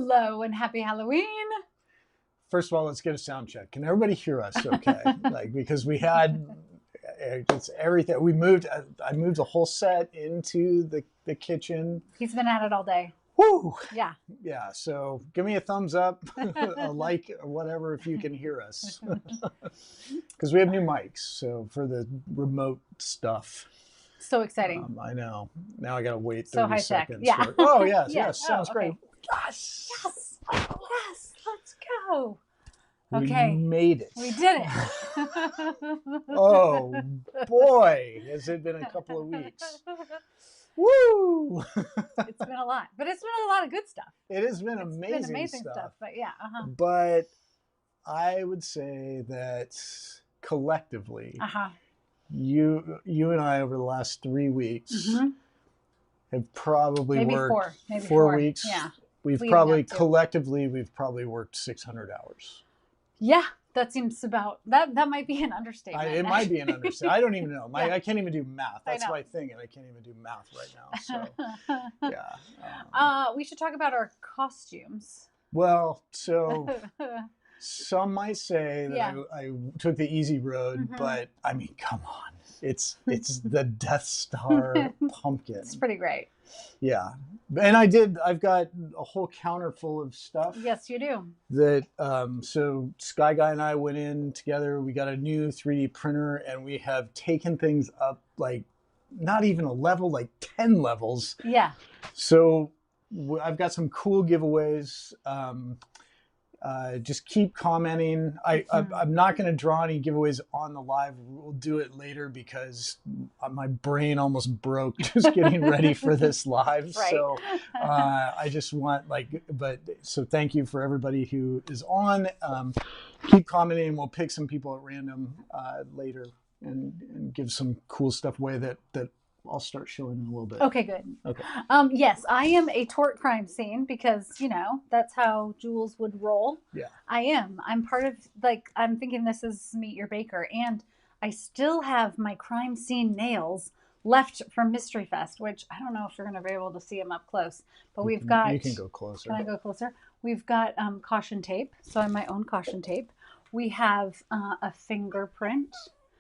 Hello and happy Halloween. First of all, let's get a sound check. Can everybody hear us okay? Because we had, it's everything. I moved the whole set into the kitchen. He's been at it all day. Woo! Yeah. Yeah, so give me a thumbs up, a like, or whatever if you can hear us. Because we have new mics, so for the remote stuff. So exciting. I know. Now I got to wait 30 So high seconds. tech. Yeah. Oh, yes. Sounds great. Yes. Yes. Let's go. We made it. We did it. Oh, boy. Has it been a couple of weeks. Woo! It's been a lot. But it's been a lot of good stuff. It has been amazing stuff. But yeah. But I would say that collectively, you and I over the last 3 weeks have probably worked maybe 4 weeks. Yeah. We've probably worked 600 hours. Yeah, that seems about that might be an understatement. It might be an understatement. I don't even know. I can't even do math. That's my thing, and I can't even do math right now. So yeah. We should talk about our costumes. Well, so some might say that I took the easy road, but I mean, come on. It's the Death Star pumpkin. It's pretty great. Yeah. And I've got a whole counter full of stuff. Yes, you do. That, so Sky Guy and I went in together. We got a new 3D printer and we have taken things up like not even a level, like 10 levels. Yeah. So I've got some cool giveaways. Just keep commenting. I'm not going to draw any giveaways on the live. We'll do it later because my brain almost broke just getting ready for this live. Right. So I just want so thank you for everybody who is on. Keep commenting. We'll pick some people at random later and give some cool stuff away that I'll start showing in a little bit. Okay, good. Okay. Yes, I am a tort crime scene because, that's how Jules would roll. Yeah. I am. I'm part of, I'm thinking this is Meet Your Baker. And I still have my crime scene nails left from Mystery Fest, which I don't know if you're going to be able to see them up close. But we've got... You can go closer. Can I go closer? We've got caution tape. So I have my own caution tape. We have a fingerprint.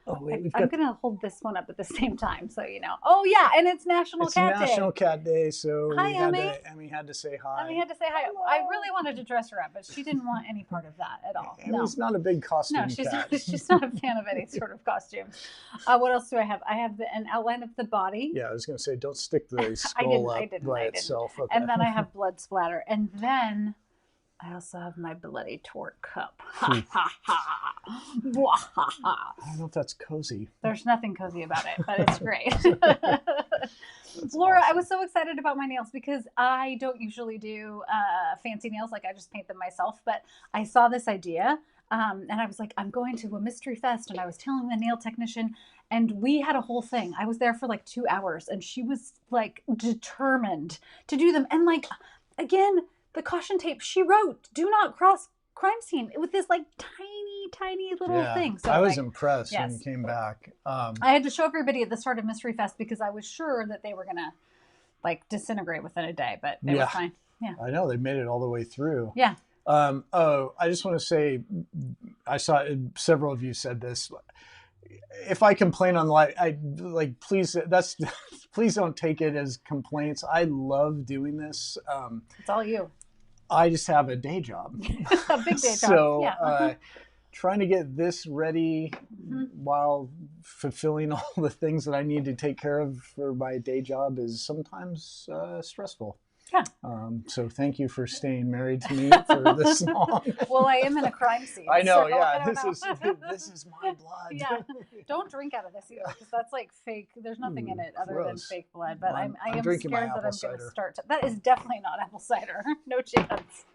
Oh, wait, I'm going to hold this one up at the same time, so you know. Oh, yeah, and it's National Cat Day. It's National Cat Day, so hi, Emmy. Emmy had to say hi. Emmy had to say hi. Hello. I really wanted to dress her up, but she didn't want any part of that at all. Emmy's not a big costume cat. She's not a fan of any sort of costumes. What else do I have? I have an outline of the body. Yeah, I was going to say, don't stick the skull up by itself. Okay. And then I have blood splatter. And then... I also have my bloody tort cup. Ha ha ha. I don't know if that's cozy. There's nothing cozy about it, but it's great. Laura, awesome. I was so excited about my nails because I don't usually do fancy nails. I just paint them myself. But I saw this idea and I was like, I'm going to a mystery fest. And I was telling the nail technician and we had a whole thing. I was there for 2 hours and she was determined to do them. And again, the caution tape, she wrote, do not cross crime scene with this tiny little thing. So I was impressed when you came back. I had to show everybody at the start of Mystery Fest because I was sure that they were going to disintegrate within a day, but they were fine. Yeah. I know they made it all the way through. Yeah. I just want to say, I saw several of you said this. If I complain on live, please don't take it as complaints. I love doing this. It's all you. I just have a day job. A big day job. So trying to get this ready while fulfilling all the things that I need to take care of for my day job is sometimes stressful. Yeah. So thank you for staying married to me for this long. Well, I am in a crime scene. I know, so this is my blood. Yeah. Don't drink out of this either, because that's fake. There's nothing in it other than fake blood. But I am scared that I'm going to start. That is definitely not apple cider. No chance.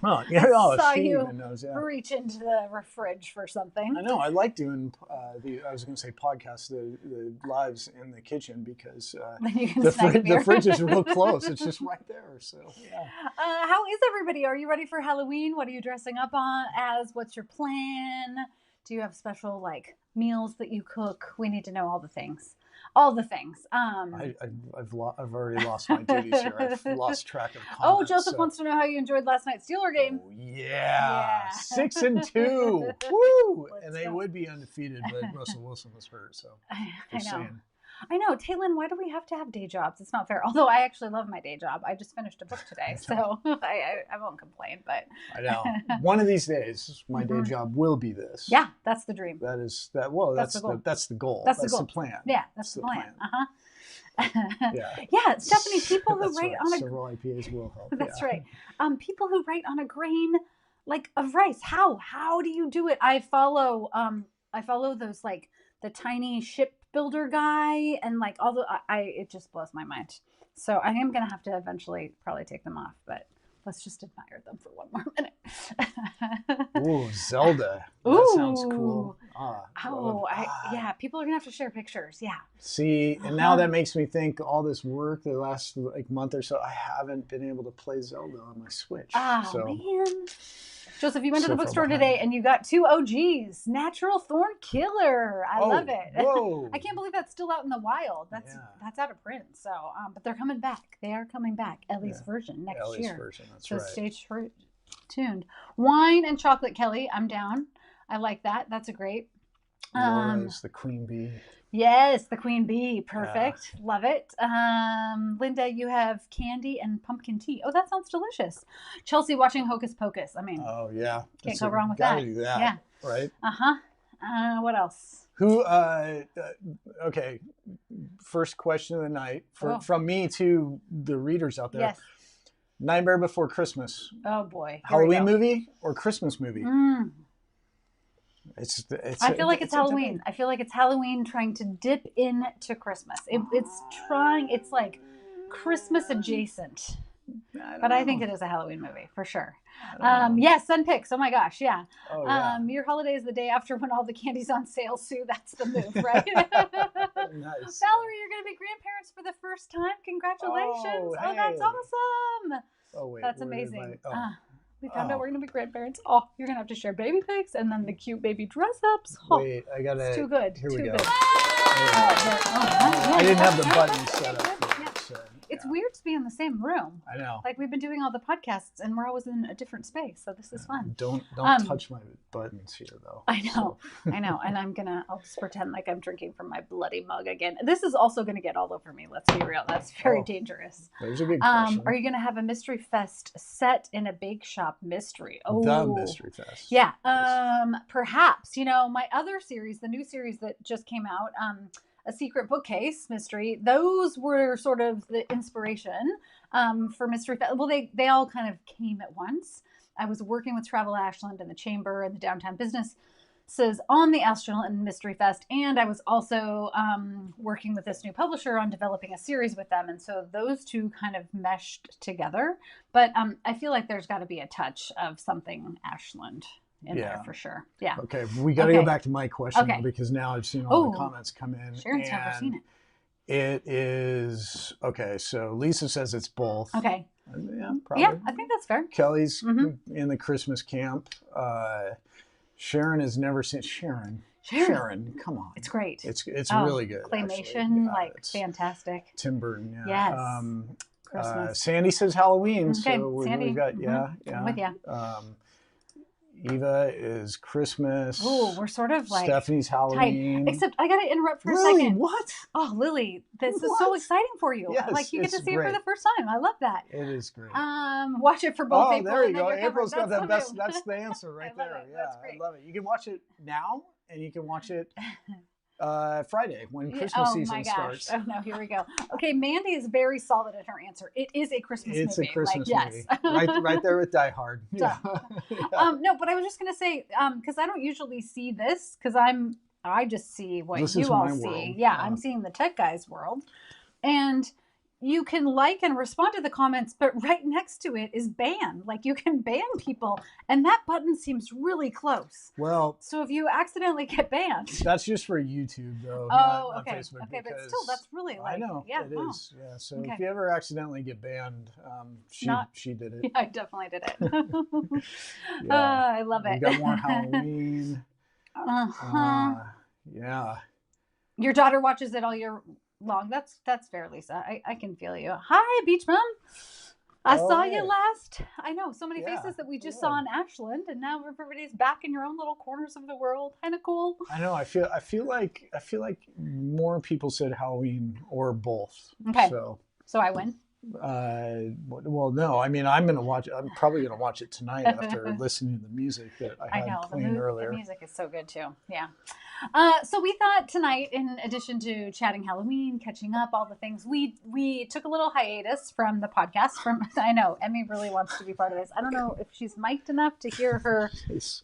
Well, I saw you reach into the fridge for something. I know. I like doing I was going to say podcasts, the lives in the kitchen because the fridge is real close. It's just right there. So yeah. How is everybody? Are you ready for Halloween? What are you dressing up as? What's your plan? Do you have special meals that you cook? We need to know all the things. all the things. I've already lost my duties here. I've lost track of comments. Oh, Joseph wants to know how you enjoyed last night's Steeler game. Oh, yeah. 6-2. Woo! And they would be undefeated, but Russell Wilson was hurt. So I know. Taylin, why do we have to have day jobs? It's not fair. Although I actually love my day job. I just finished a book today, so I won't complain. But I know. One of these days, my day job will be this. Yeah, that's the dream. That's the goal. That's the goal. That's the plan. Yeah, that's the plan. Yeah, Stephanie, people who write on a several IPAs will help. That's right. People who write on a grain like of rice. How do you do it? I follow those like the tiny shipbuilder guy and like all the it just blows my mind. So I am gonna have to eventually probably take them off, but let's just admire them for one more minute. Ooh, Zelda. That sounds cool. Yeah, people are gonna have to share pictures. Yeah. See, and now that makes me think all this work the last like month or so, I haven't been able to play Zelda on my Switch. Oh man. Joseph, you went to the bookstore today and you got 2 OGs. Natural Thorn Killer. I love it. Whoa. I can't believe that's still out in the wild. That's out of print. So, but they're coming back. They are coming back. Ellie's version next year. Ellie's version, that's right. So stay tuned. Wine and chocolate, Kelly. I'm down. I like that. That's a great. Laura's the queen bee. Yes, the queen bee. Perfect. Yeah. Love it. Linda, you have candy and pumpkin tea. Oh, that sounds delicious. Chelsea watching Hocus Pocus. I mean, oh yeah, can't go wrong with that. Do that. Yeah. Right. What else? Who? Okay. First question of the night from me to the readers out there. Yes. Nightmare Before Christmas. Oh boy. Halloween movie or Christmas movie? I feel like it's Halloween. I feel like it's Halloween trying to dip into Christmas. It's like Christmas adjacent. But I think it is a Halloween movie for sure. Yes, Sun Picks. Oh my gosh, yeah. Oh, yeah. Your holiday is the day after when all the candy's on sale, Sue. That's the move, right? Nice. Valerie, you're going to be grandparents for the first time. Congratulations. Oh, that's awesome. Oh, wait. That's amazing. We found out we're going to be grandparents. Oh, you're going to have to share baby pics and then the cute baby dress-ups. Oh, wait, I got to... It's too good. Here we go. Good. I didn't have the button set up. It's weird to be in the same room. I know. Like we've been doing all the podcasts and we're always in a different space, so this is fun. Don't touch my buttons here, though. I know, and I'll just pretend like I'm drinking from my bloody mug again. This is also gonna get all over me. Let's be real. That's very dangerous. There's a good question. Are you gonna have a mystery fest set in a bake shop mystery? Oh, the mystery fest. Yeah. Perhaps. My other series, the new series that just came out. A secret bookcase mystery. Those were sort of the inspiration for Mystery Fest. Well, they all kind of came at once. I was working with Travel Ashland and the Chamber and the Downtown Businesses on the Ashland Mystery Fest, and I was also working with this new publisher on developing a series with them, and so those two kind of meshed together. But I feel like there's got to be a touch of something Ashland in there for sure. Yeah. Okay. We got to go back to my question though, because now I've seen all the comments come in. Sharon's never seen it. It is okay. So Lisa says it's both. Okay. Yeah, probably. Yeah, I think that's fair. Kelly's in the Christmas camp. Sharon has never seen Sharon. Come on. It's great. It's really good. Claymation, fantastic. Tim Burton. Yeah. Yes. Christmas. Sandy says Halloween. Okay, so Sandy. we've got I'm with you. Eva is Christmas. Oh, we're sort of like Stephanie's Halloween. Tight. Except I got to interrupt for a Lily, second. What? Oh, Lily, this is so exciting for you. Yes, like you get to see great. it for the first time. I love that. It is great. Watch it for both. Oh, April there you and go. then April's got the best. new. That's the answer right there. Yeah, I love it. You can watch it now, and you can watch it Friday when Christmas season starts. Oh no, here we go. Okay, Mandy is very solid in her answer. It is a Christmas movie. It's a Christmas movie. Yes. right there with Die Hard. Yeah. No, but I was just gonna say, because I don't usually see this, because I just see what you all see. World. Yeah, I'm seeing the tech guys' world. And you can like and respond to the comments, but right next to it is ban. Like you can ban people, and that button seems really close. Well, so if you accidentally get banned, that's just for YouTube though. Oh, not okay. Facebook, okay, but still, that's really like. I know. Yeah, it is. Yeah. So if you ever accidentally get banned, she did it. Yeah, I definitely did it. I love it. We got more Halloween. Uh-huh. Yeah. Your daughter watches it all year long. That's fair, Lisa. I can feel you. Hi, Beach Mom. I saw you last. I know, so many faces that we just saw in Ashland, and now everybody's back in your own little corners of the world. Kind of cool. I know. I feel like more people said Halloween or both. Okay. So I win. Well, no. I mean, I'm probably gonna watch it tonight after listening to the music that I had playing earlier. The music is so good too. Yeah. So we thought tonight, in addition to chatting Halloween, catching up, all the things, we took a little hiatus from the podcast. I know Emmy really wants to be part of this. I don't know if she's mic'd enough to hear her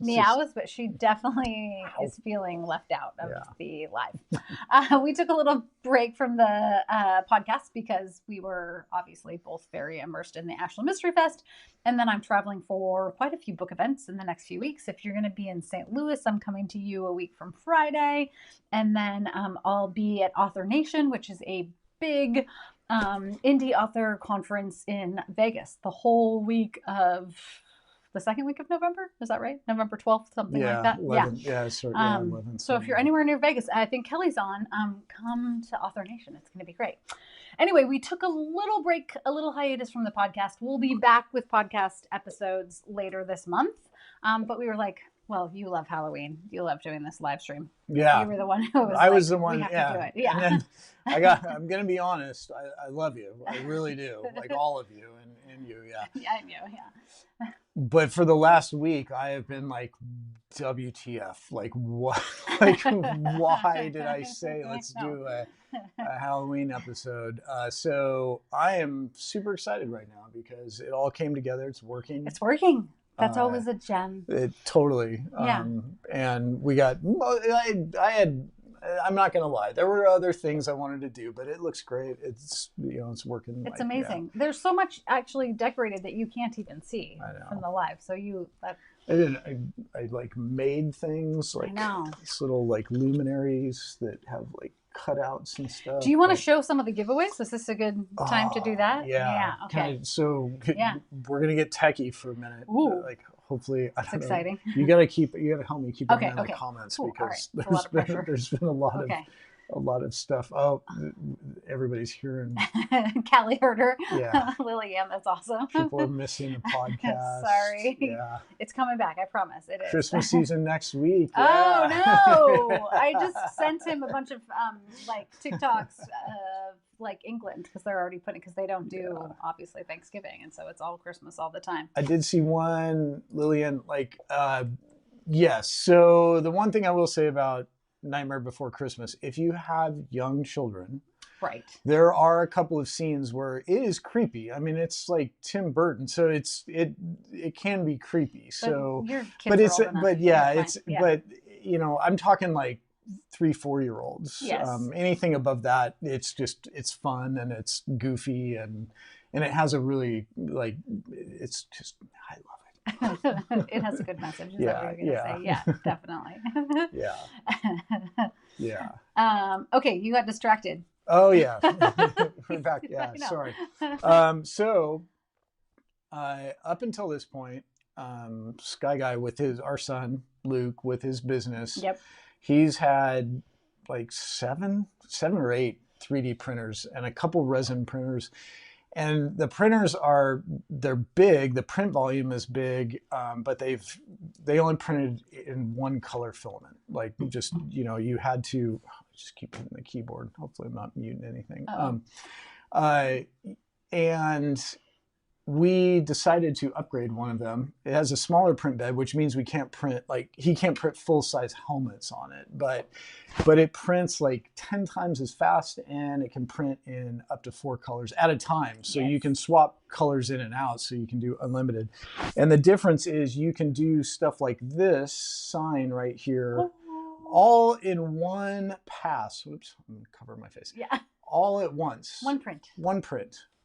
meows, but she definitely is feeling left out of the live. We took a little break from the podcast because we were obviously both very immersed in the Ashland Mystery Fest. And then I'm traveling for quite a few book events in the next few weeks. If you're going to be in St. Louis, I'm coming to you a week from Friday. And then I'll be at Author Nation, which is a big indie author conference in Vegas the whole week of the second week of November. Is that right? November 12th, something like that. 11, yeah. 11. So if you're anywhere near Vegas, I think Kelly's on, come to Author Nation. It's going to be great. Anyway, we took a little break, a little hiatus from the podcast. We'll be back with podcast episodes later this month. But we were like, well, you love Halloween. You love doing this live stream. Yeah. You were the one who was I was the one. We have to do it. Yeah. And then I'm going to be honest. I love you. I really do. Like all of you and you. Yeah. Yeah, I knew. Yeah. But for the last week, I have been like, WTF? Like what? Like why did I say let's do a Halloween episode? So I am super excited right now because it all came together. It's working. It's working. That's always a gem. It totally. Yeah. And we got. I'm not gonna lie. There were other things I wanted to do, but it looks great. It's it's working. It's amazing. Yeah. There's so much actually decorated that you can't even see from the live. So I like made things like these little like luminaries that have like cutouts and stuff. Do you want to show some of the giveaways? Is this a good time to do that? Yeah. Okay. We're gonna get techie for a minute. Ooh. Like hopefully, I don't know. Exciting. You gotta help me keep an eye on the comments because there's been a lot of stuff. Oh, everybody's hearing. Callie heard her. Yeah. Lily M. That's awesome. People are missing the podcast. Sorry. Yeah. It's coming back. I promise. It is. Christmas season next week. Yeah. Oh no! I just sent him a bunch of TikToks of like England because they're already putting because they don't do obviously Thanksgiving and so it's all Christmas all the time. I did see one, Lillian. Yes. So the one thing I will say about Nightmare Before Christmas, if you have young children, right, there are a couple of scenes where it is creepy. I mean, it's like Tim Burton, so it can be creepy. So, but I'm talking like 3-4 year olds. Yes. Anything above that, it's fun and it's goofy and it has a really it's just I love it. It has a good message. Is that what you're gonna say? Yeah, definitely. Yeah. Okay, you got distracted. Oh yeah. We're back. Yeah, sorry. So up until this point, Sky Guy with our son Luke with his business. Yep. He's had like seven or eight 3D printers and a couple resin printers. And the printers they're big. The print volume is big, but they only printed in one color filament. Like just you had to just keep hitting the keyboard. Hopefully, I'm not muting anything. And we decided to upgrade one of them. It has a smaller print bed, which means he can't print full-size helmets on it, but it prints like 10 times as fast and it can print in up to 4 colors at a time. So you can swap colors in and out, so you can do unlimited. And the difference is you can do stuff like this sign right here, all in one pass. Oops, I'm gonna cover my face. Yeah. All at once. One print.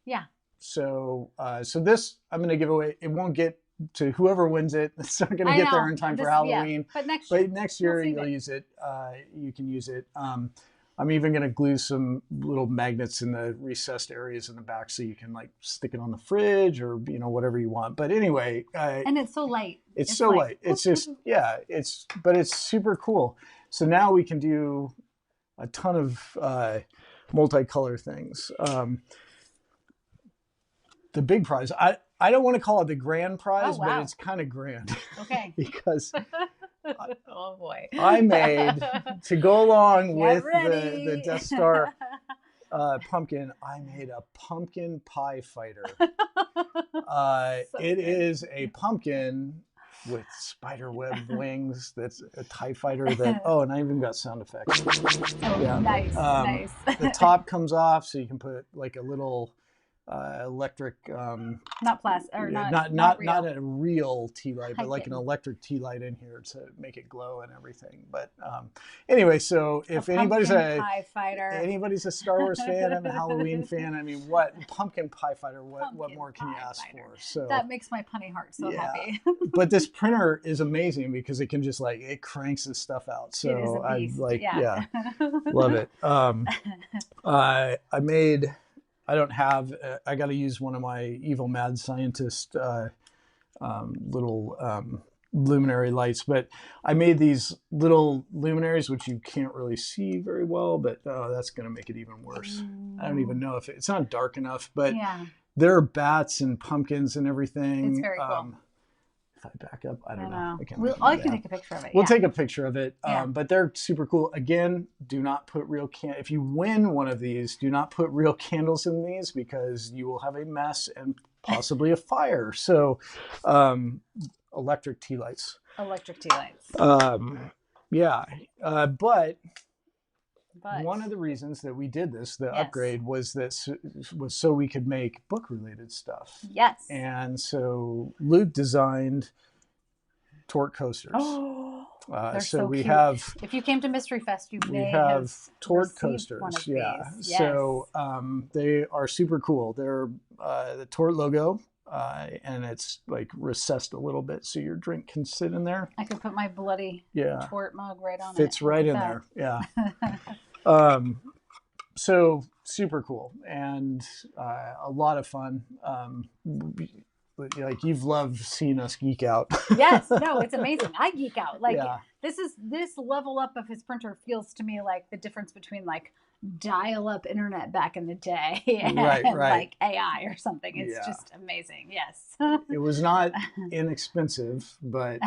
Yeah. So this I'm going to give away. It won't get to whoever wins it. It's not going to get there in time for Halloween. Yeah. But next year you'll use it. You can use it. I'm even going to glue some little magnets in the recessed areas in the back so you can like stick it on the fridge or whatever you want. But anyway, and it's so light. It's so light. It's just but it's super cool. So now we can do a ton of multicolor things. The big prize, I don't want to call it the grand prize, but it's kind of grand. Okay. Because oh boy, I made, to go along with the Death Star pumpkin, I made a pumpkin pie fighter. It is a pumpkin with spider web wings. That's a TIE fighter that, and I even got sound effects. Nice, nice. The top comes off, so you can put like a little electric, not plastic, or not a real tea light, but like an electric tea light in here to make it glow and everything. But anyway, so if anybody's a Star Wars fan and a Halloween fan, I mean, what pumpkin pie fighter? What more can you ask for? So that makes my punny heart so happy. But this printer is amazing because it can just it cranks this stuff out. So it is a beast. Love it. I made. I got to use one of my evil mad scientist little luminary lights, but I made these little luminaries, which you can't really see very well, but that's going to make it even worse. I don't even know if it's not dark enough, but there are bats and pumpkins and everything. It's very cool. If I back up, I don't know. I can take a picture of it. We'll take a picture of it. But they're super cool. Again, do not put real if you win one of these, do not put real candles in these because you will have a mess and possibly a fire. So electric tea lights. Electric tea lights. But one of the reasons that we did this, the upgrade, was so we could make book-related stuff. Yes. And so Luke designed torque coasters. Oh, they're so we cute. have. If you came to Mystery Fest, you may have torque coasters. One of these. Yes. So they are super cool. They're the Torque logo. And it's like recessed a little bit so your drink can sit in there. I could put my bloody Tort mug right on it. Fits right in there. Yeah. So super cool and a lot of fun. Like you've loved seeing us geek out. Yes, no, it's amazing. I geek out. Like this level up of his printer feels to me like the difference between like dial-up internet back in the day and like AI or something. It's just amazing. Yes. It was not inexpensive, but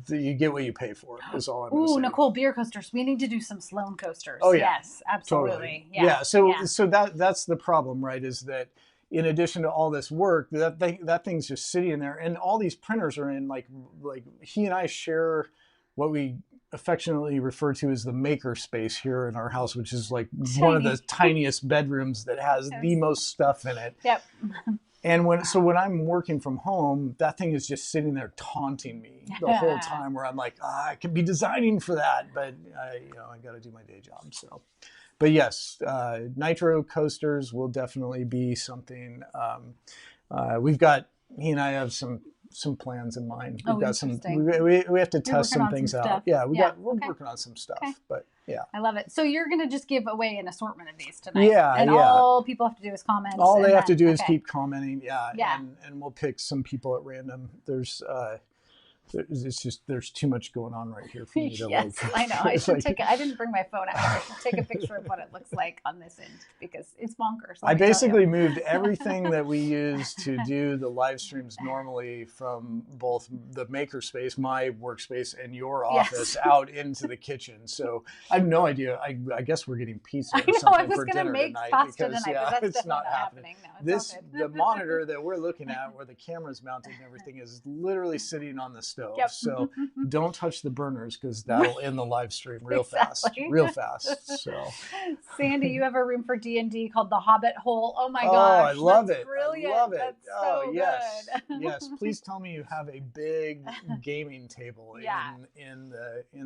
you get what you pay for is all I'm going to say. Ooh, Nicole, beer coasters. We need to do some Sloan coasters. Oh yeah. Yes, absolutely. Totally. Yeah. So that's the problem, right? Is that in addition to all this work, that thing's just sitting in there, and all these printers are in like he and I share what we affectionately refer to as the maker space here in our house, which is like one of the tiniest bedrooms that has the most stuff in it. Yep. And when I'm working from home, that thing is just sitting there taunting me the whole time, where I'm like, I could be designing for that, but I got to do my day job. So, but yes, nitro coasters will definitely be something. He and I have some plans in mind. We've got some. We have to test some things out. Yeah, we're working on some stuff. Okay. But yeah, I love it. So you're gonna just give away an assortment of these tonight. Yeah, and all people have to do is comment. All they have to do is keep commenting. Yeah. And we'll pick some people at random. There's too much going on right here for me to I know. I didn't bring my phone out. I should take a picture of what it looks like on this end because it's bonkers. I basically moved everything that we use to do the live streams normally from both the makerspace, my workspace, and your office out into the kitchen. So I have no idea. I guess we're getting pizza or something for dinner tonight because it's not happening. No, the monitor that we're looking at where the camera's mounted and everything is literally sitting on the stove. Yep. So don't touch the burners because that'll end the live stream real fast. So Sandy, you have a room for D&D called the Hobbit Hole. Oh my gosh. I love it. Brilliant. I love it. That's so yes. good. Yes. Please tell me you have a big gaming table in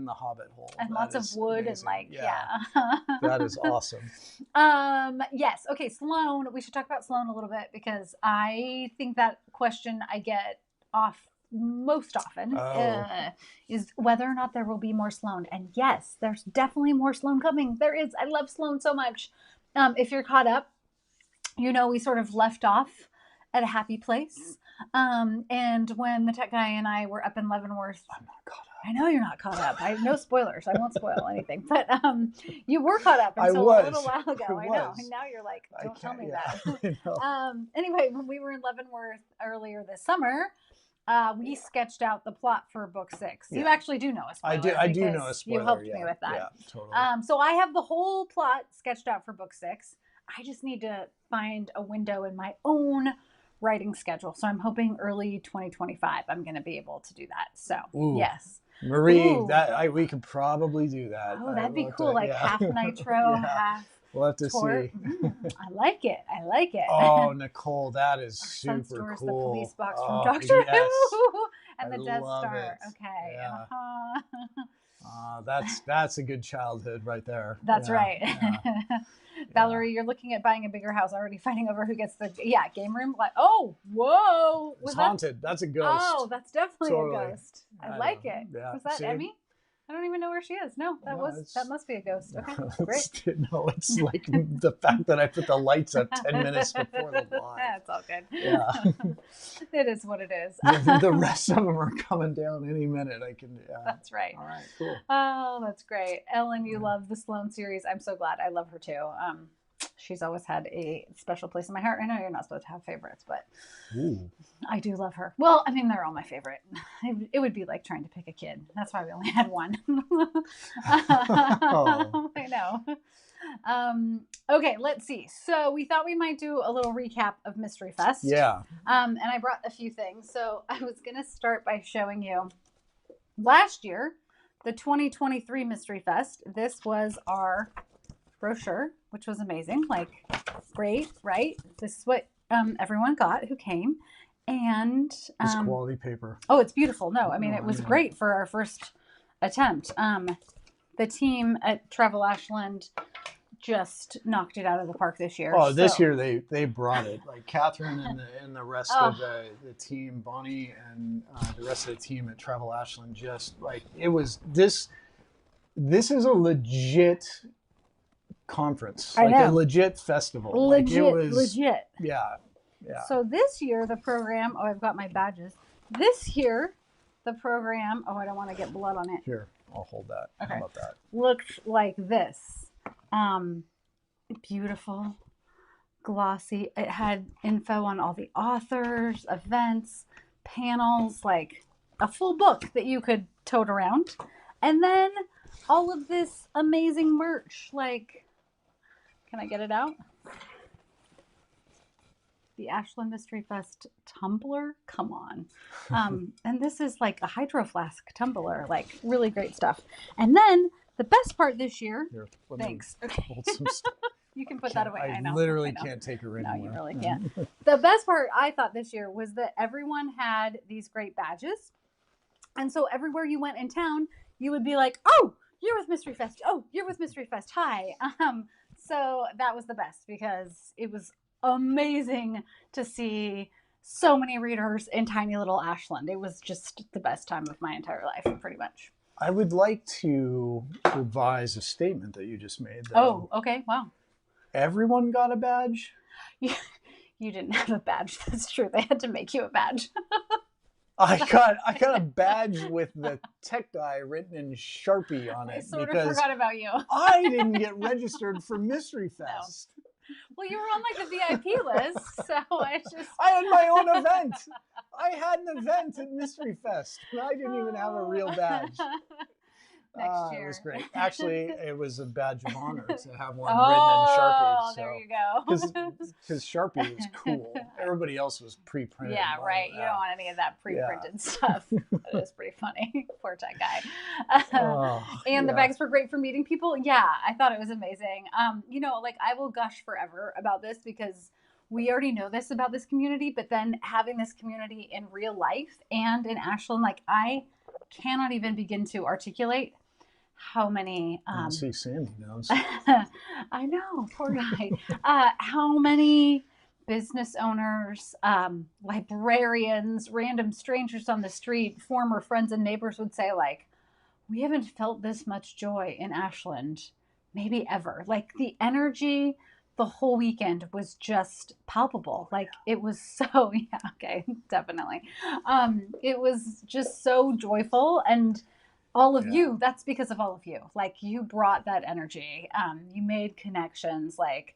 the Hobbit Hole. And lots of wood amazing. That is awesome. Yes. Okay, Sloan. We should talk about Sloan a little bit because I think that question I get most often is whether or not there will be more Sloan. And yes, there's definitely more Sloan coming. There is. I love Sloan so much. If you're caught up, we sort of left off at a happy place. And when the tech guy and I were up in Leavenworth, I'm not caught up. I know you're not caught up. No spoilers. I won't spoil anything. But you were caught up I until was. a little while ago. I know. was. And now you're like, don't tell me Yeah, that. I know. Anyway, when we were in Leavenworth earlier this summer, we sketched out the plot for book 6. You actually do know a spoiler. I do know a spoiler. You helped me with that. Yeah, totally. So I have the whole plot sketched out for book 6. I just need to find a window in my own writing schedule. So I'm hoping early 2025 I'm going to be able to do that. So yes. Marie, we could probably do that. Oh, that'd be cool. Like half nitro, half. We'll have to see. I like it. I like it. Oh, Nicole, that is super cool. The police box from Doctor Who and the Death Star. It. Okay. Yeah. That's a good childhood right there. That's right. Yeah. Valerie, you're looking at buying a bigger house, already fighting over who gets the game room. Like, oh, whoa, it's haunted. That's a ghost. Oh, that's definitely a ghost. I like it. Yeah. Was that Emmy? I don't even know where she is. No, that must be a ghost. Okay, great. No, it's like the fact that I put the lights up 10 minutes before the live. That's all good. Yeah. It is what it is. The rest of them are coming down any minute. That's right. All right, cool. Oh, that's great. Ellen, you love the Sloan series. I'm so glad. I love her too. She's always had a special place in my heart. I know you're not supposed to have favorites, but I do love her. Well, I mean, they're all my favorite. It would be like trying to pick a kid. That's why we only had one. I know. Okay, let's see. So we thought we might do a little recap of Mystery Fest. Yeah. And I brought a few things. So I was going to start by showing you last year, the 2023 Mystery Fest. This was our brochure, which was amazing. Like, great, right? This is what everyone got who came. And it's quality paper. Oh, it's beautiful. No, I mean, it was great for our first attempt. The team at Travel Ashland just knocked it out of the park this year. Oh, this year they brought it. Like Catherine and the rest of the team, Bonnie and the rest of the team at Travel Ashland, just like it was this is a legit conference, like a legit festival. Legit. Yeah. So this year the program, I've got my badges. This year the program, I don't want to get blood on it. Here, I'll hold that. Okay. How about that? Looked like this. Beautiful, glossy. It had info on all the authors, events, panels, like a full book that you could tote around. And then all of this amazing merch, like, can I get it out? The Ashland Mystery Fest tumbler. Come on. And this is like a Hydro Flask tumbler, like really great stuff. And then the best part this year. Here, thanks. Okay. Hold some stuff. You can put that away. I know. Literally can't take her anywhere. No, you really can't. The best part I thought this year was that everyone had these great badges. And so everywhere you went in town, you would be like, oh, you're with Mystery Fest. Oh, you're with Mystery Fest. Hi. So that was the best because it was amazing to see so many readers in tiny little Ashland. It was just the best time of my entire life, pretty much. I would like to revise a statement that you just made. Oh, okay. Wow. Everyone got a badge? You didn't have a badge. That's true. They had to make you a badge. I got a badge with the tech guy written in Sharpie on it. I sort of forgot about you. I didn't get registered for Mystery Fest. No. Well, you were on like the VIP list, so I had my own event. I had an event at Mystery Fest, and I didn't even have a real badge. Next year. It was great. Actually, it was a badge of honor to have one written in Sharpie. Oh, there you go. Because Sharpie was cool. Everybody else was pre-printed. Yeah, right. You don't want any of that pre-printed stuff. That is pretty funny. Poor tech guy. And the bags were great for meeting people. Yeah, I thought it was amazing. Like I will gush forever about this because we already know this about this community, but then having this community in real life and in Ashland, like I cannot even begin to articulate how many see Sandy knows. I know, poor guy. How many business owners, librarians, random strangers on the street, former friends and neighbors would say, like, we haven't felt this much joy in Ashland maybe ever. Like the energy, the whole weekend was just palpable. Like it was so, yeah, okay, definitely. It was just so joyful, and all of you, that's because of all of you. Like you brought that energy. You made connections. Like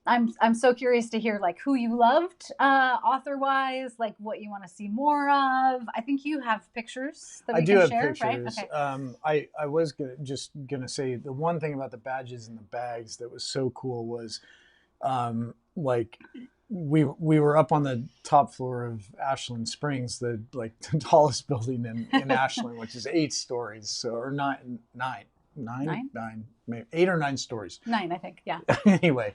I'm so curious to hear like who you loved author wise, like what you want to see more of. I think you have pictures that we can share, right? Okay. I was gonna say the one thing about the badges and the bags that was so cool was like we were up on the top floor of Ashland Springs, the tallest building in Ashland, which is 8 stories, so or nine, maybe 8 or 9 stories. 9, I think. Yeah. Anyway,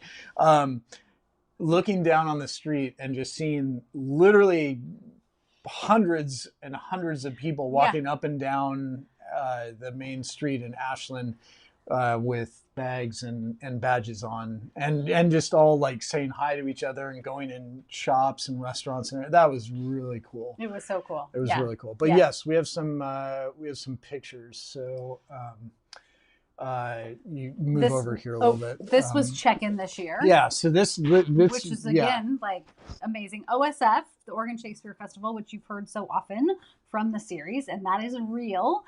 looking down on the street and just seeing literally hundreds and hundreds of people walking up and down the main street in Ashland with bags and badges on, and just all like saying hi to each other and going in shops and restaurants, and that was really cool. It was so cool. It was really cool. But yes, we have some pictures. So you move over here a little bit. This was check-in this year. Yeah, so this which is again like amazing. OSF, the Oregon Shakespeare Festival, which you've heard so often from the series, and that is real.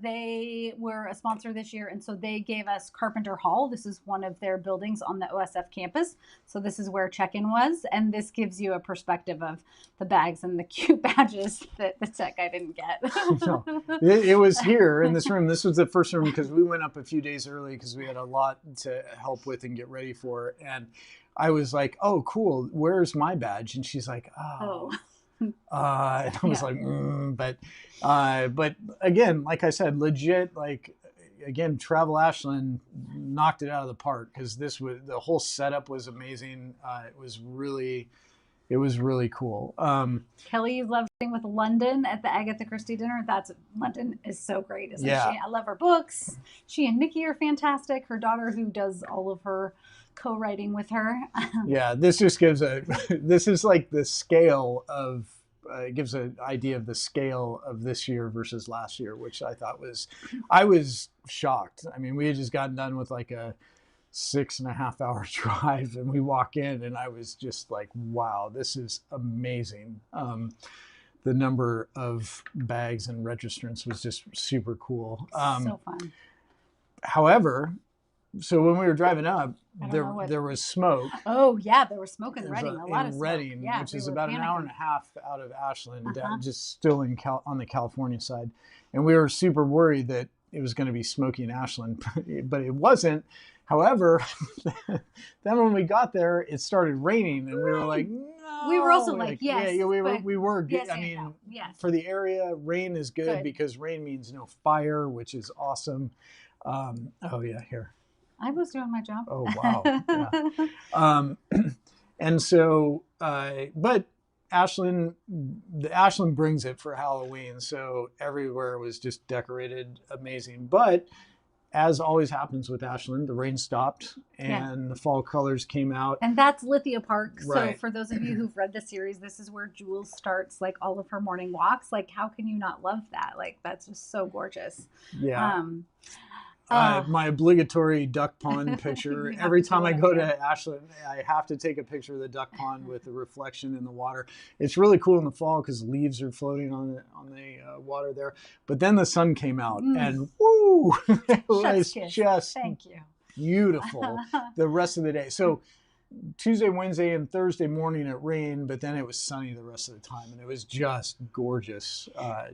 They were a sponsor this year, and so they gave us Carpenter Hall. This is one of their buildings on the OSF campus. So this is where check-in was, and this gives you a perspective of the bags and the cute badges that the tech guy didn't get. No, it was here in this room. This was the first room because we went up a few days early because we had a lot to help with and get ready for. And I was like, "Oh, cool. Where's my badge?" And she's like, "Oh." And I was like, but again, like I said, legit, like again, Travel Ashland knocked it out of the park because the whole setup was amazing. It was really cool. Kelly, you love sitting with London at the Agatha Christie dinner. London is so great, isn't she? I love her books. She and Nikki are fantastic. Her daughter, who does all of her co-writing with her. Yeah, this just gives this is like the scale of, it gives an idea of the scale of this year versus last year, which I was shocked. I mean, we had just gotten done with like a 6.5 hour drive, and we walk in and I was just like, wow, this is amazing. The number of bags and registrants was just super cool. So fun. However, so when we were driving up, there was smoke. Oh yeah, there was smoke in Reading. A lot of smoke. Reading, yeah, which is about an hour and a half out of Ashland, just still on the California side, and we were super worried that it was going to be smoky in Ashland, but it wasn't. However, then when we got there, it started raining, and we were like, no. We were also like yes. Yeah, we were. Yes, I mean, no. Yes. For the area, rain is good because rain means no fire, which is awesome. Oh yeah, here. I was doing my job. Oh, wow. Yeah. And so, but Ashland brings it for Halloween. So everywhere was just decorated amazing. But as always happens with Ashland, the rain stopped and the fall colors came out. And that's Lithia Park. Right. So for those of you who've read the series, this is where Jules starts like all of her morning walks. Like, how can you not love that? Like, that's just so gorgeous. Yeah. My obligatory duck pond picture. Every time I go to Ashland, I have to take a picture of the duck pond with the reflection in the water. It's really cool in the fall because leaves are floating on the water there. But then the sun came out, and woo, it was just thank you. Beautiful the rest of the day. So Tuesday, Wednesday, and Thursday morning it rained, but then it was sunny the rest of the time, and it was just gorgeous,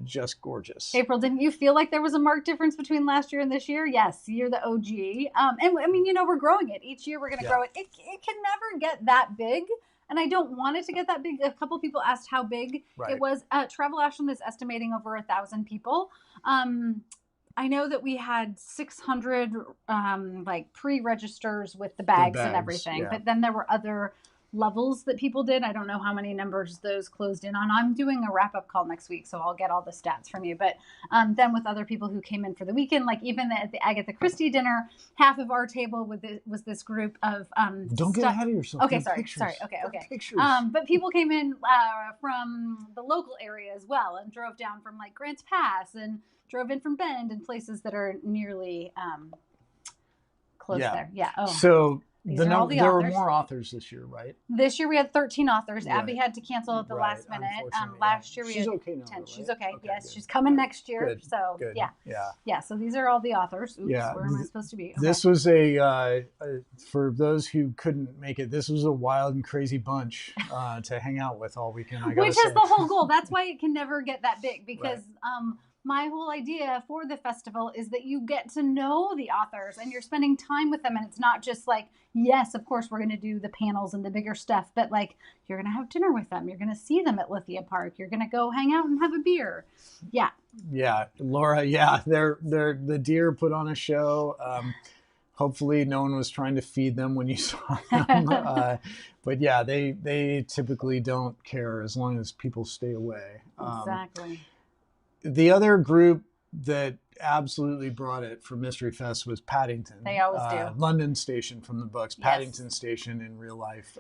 just gorgeous. April, didn't you feel like there was a marked difference between last year and this year? Yes, you're the OG. And I mean, we're growing it. Each year we're going to grow it. It can never get that big, and I don't want it to get that big. A couple people asked how big it was. Travel Ashland is estimating over 1,000 people. I know that we had 600 like pre-registers with the bags and everything, but then there were other levels that people did. I don't know how many numbers those closed in on. I'm doing a wrap-up call next week, so I'll get all the stats from you. But then with other people who came in for the weekend, like even at the Agatha Christie dinner, half of our table was this group of don't get ahead of yourself. Okay, sorry. Okay. Pictures. But people came in from the local area as well and drove down from like Grants Pass and drove in from Bend and places that are nearly close there. Yeah. Oh. There were more authors this year, right? This year we had 13 authors. Right. Abby had to cancel at the last minute. Last year we had okay now, 10. Right? She's okay. Yes, good. She's coming next year. Good. So good. Yeah. So these are all the authors. Oops, where am I supposed to be? Okay. This was for those who couldn't make it, this was a wild and crazy bunch to hang out with all weekend. Which is the whole goal. That's why it can never get that big, because my whole idea for the festival is that you get to know the authors and you're spending time with them. And it's not just like, yes, of course, we're going to do the panels and the bigger stuff, but like you're going to have dinner with them. You're going to see them at Lithia Park. You're going to go hang out and have a beer. Yeah. Yeah. Laura. Yeah. The deer put on a show. Hopefully no one was trying to feed them when you saw them. But yeah, they typically don't care as long as people stay away. Exactly. The other group that absolutely brought it for Mystery Fest was Paddington. They always do. London Station from the books, Paddington Station in real life.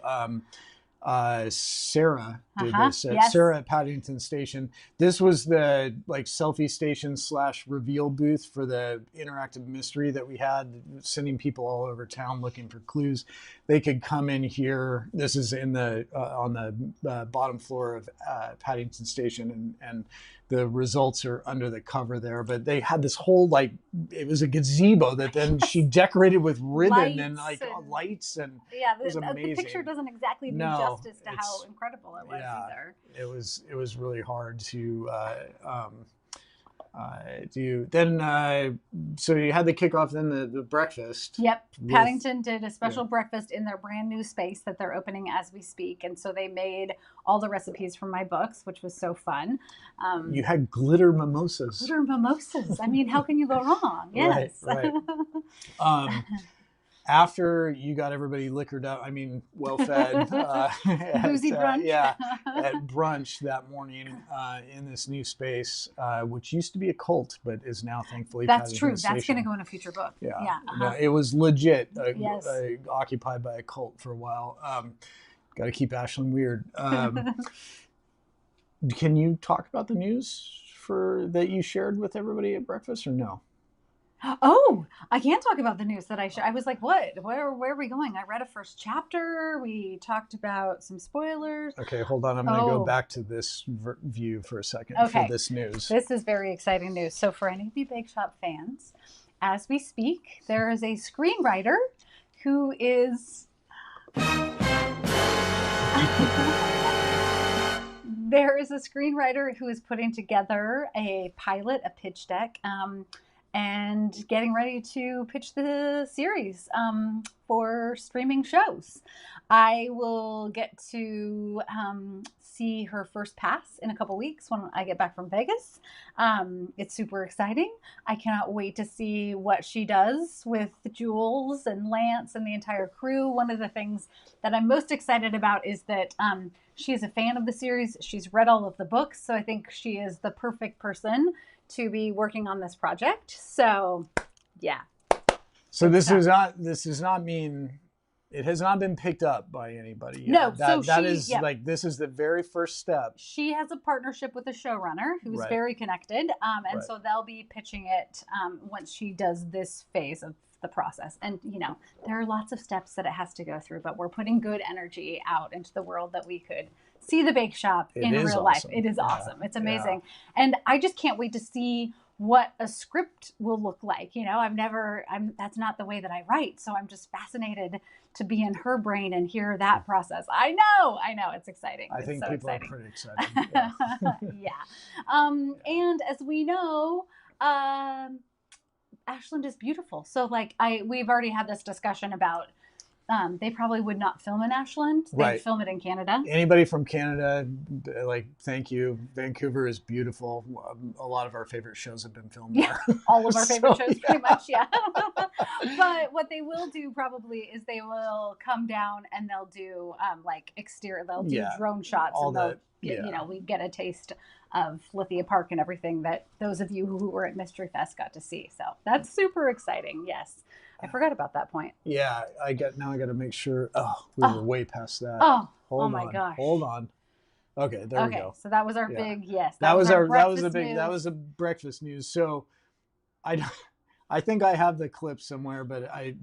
Sarah did this. Sarah at Paddington Station. This was the selfie station / reveal booth for the interactive mystery that we had, sending people all over town looking for clues. They could come in here. This is in the on the bottom floor of Paddington Station, and the results are under the cover there. But they had this whole it was a gazebo that then she decorated with ribbon and lights and it was amazing. The picture doesn't exactly do justice to how incredible it was either. It was really hard to do. Then so you had the kickoff, then the breakfast. Yep. Paddington did a special breakfast in their brand new space that they're opening as we speak, and so they made all the recipes from my books, which was so fun. You had glitter mimosas. Glitter mimosas. I mean, how can you go wrong? Yes. Right. After you got everybody liquored up, well-fed. Boozy brunch. At brunch that morning in this new space, which used to be a cult, but is now thankfully That's true. That's going to go in a future book. Yeah. No, it was legit occupied by a cult for a while. Got to keep Ashland weird. Can you talk about the news that you shared with everybody at breakfast, or no? Oh, I can't talk about the news that I was like, what? Where are we going? I read a first chapter. We talked about some spoilers. Okay, hold on. I'm going to go back to this view for a second for this news. This is very exciting news. So for any of you Bake Shop fans, as we speak, there is a screenwriter who is... There is a screenwriter who is putting together a pilot, a pitch deck, and getting ready to pitch the series for streaming shows. I will get to see her first pass in a couple weeks when I get back from Vegas. It's super exciting. I cannot wait to see what she does with Jules and Lance and the entire crew. One of the things that I'm most excited about is that she is a fan of the series. She's read all of the books, so I think she is the perfect person to be working on this project. So, yeah. So this does not mean it has not been picked up by anybody yet. No, this is the very first step. She has a partnership with a showrunner who's very connected, and so they'll be pitching it once she does this phase of the process. And there are lots of steps that it has to go through, but we're putting good energy out into the world that we could see the Bake Shop in real life. It is awesome. It's amazing. And I just can't wait to see what a script will look like. That's not the way that I write. So I'm just fascinated to be in her brain and hear that process. I know. It's exciting. I think people are pretty excited. And as we know, Ashland is beautiful. So we've already had this discussion about they probably would not film in Ashland. They'd film it in Canada. Anybody from Canada, thank you. Vancouver is beautiful. A lot of our favorite shows have been filmed there. All of our favorite shows, pretty much, But what they will do probably is they will come down and they'll do exterior. They'll do drone shots, we get a taste of Lithia Park and everything that those of you who were at Mystery Fest got to see. So that's super exciting. Yes. I forgot about that point. Yeah, I got to make sure. We were way past that. Oh my gosh. Hold on. Okay, there we go. So that was our big That was a breakfast news. So I think I have the clip somewhere, but I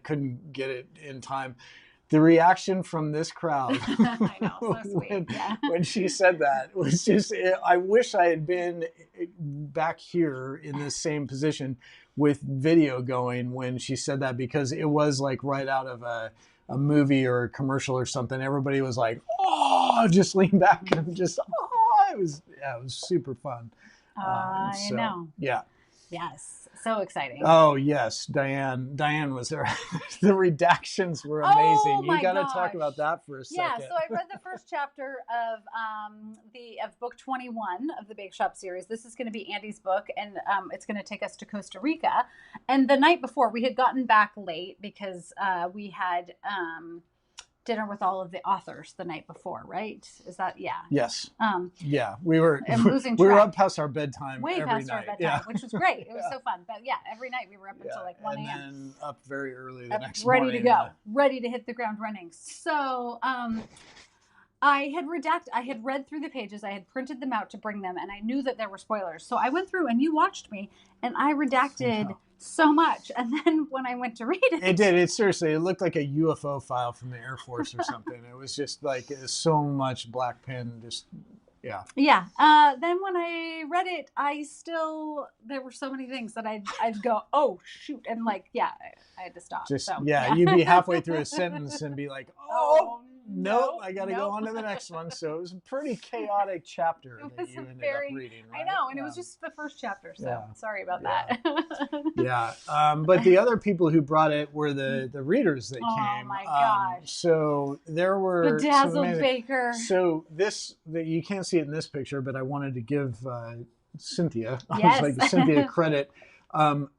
couldn't get it in time. The reaction from this crowd I know, so sweet. when she said that was just, I wish I had been back here in this same position with video going when she said that, because it was like right out of a movie or a commercial or something. Everybody was like, oh, just lean back and just, oh, it was super fun. I know. Yeah. Yes. So exciting. Oh yes, Diane was there. The redactions were amazing. Oh, my you got to gosh. talk about that for a second. Yeah, so I read the first chapter of book 21 of the Bake Shop series. This is going to be Andy's book, and it's going to take us to Costa Rica. And the night before, we had gotten back late because we had dinner with all of the authors the night before, right? Is that, yeah. Yes. Yeah, I'm losing track. We were up past our bedtime way every past night. our bedtime, which was great. It was so fun. But yeah, every night we were up until like 1 a.m. And then up very early the next morning. Ready to go. Ready to hit the ground running. So I had read through the pages, I had printed them out to bring them, and I knew that there were spoilers. So I went through, and you watched me, and I redacted so much. And then when I went to read it, it did. It seriously, it looked like a UFO file from the Air Force or something. It was just like so much black pen. Just yeah. Then when I read it, there were so many things that I'd go, oh shoot, and like I had to stop. You'd be halfway through a sentence and be like, oh. Nope, I got to go on to the next one. So it was a pretty chaotic chapter that you ended up reading. Right? I know, and it was just the first chapter, so sorry about that. But the other people who brought it were the readers that came. Oh my gosh! So there were Bedazzled Baker. So you can't see it in this picture, but I wanted to give Cynthia, Cynthia credit.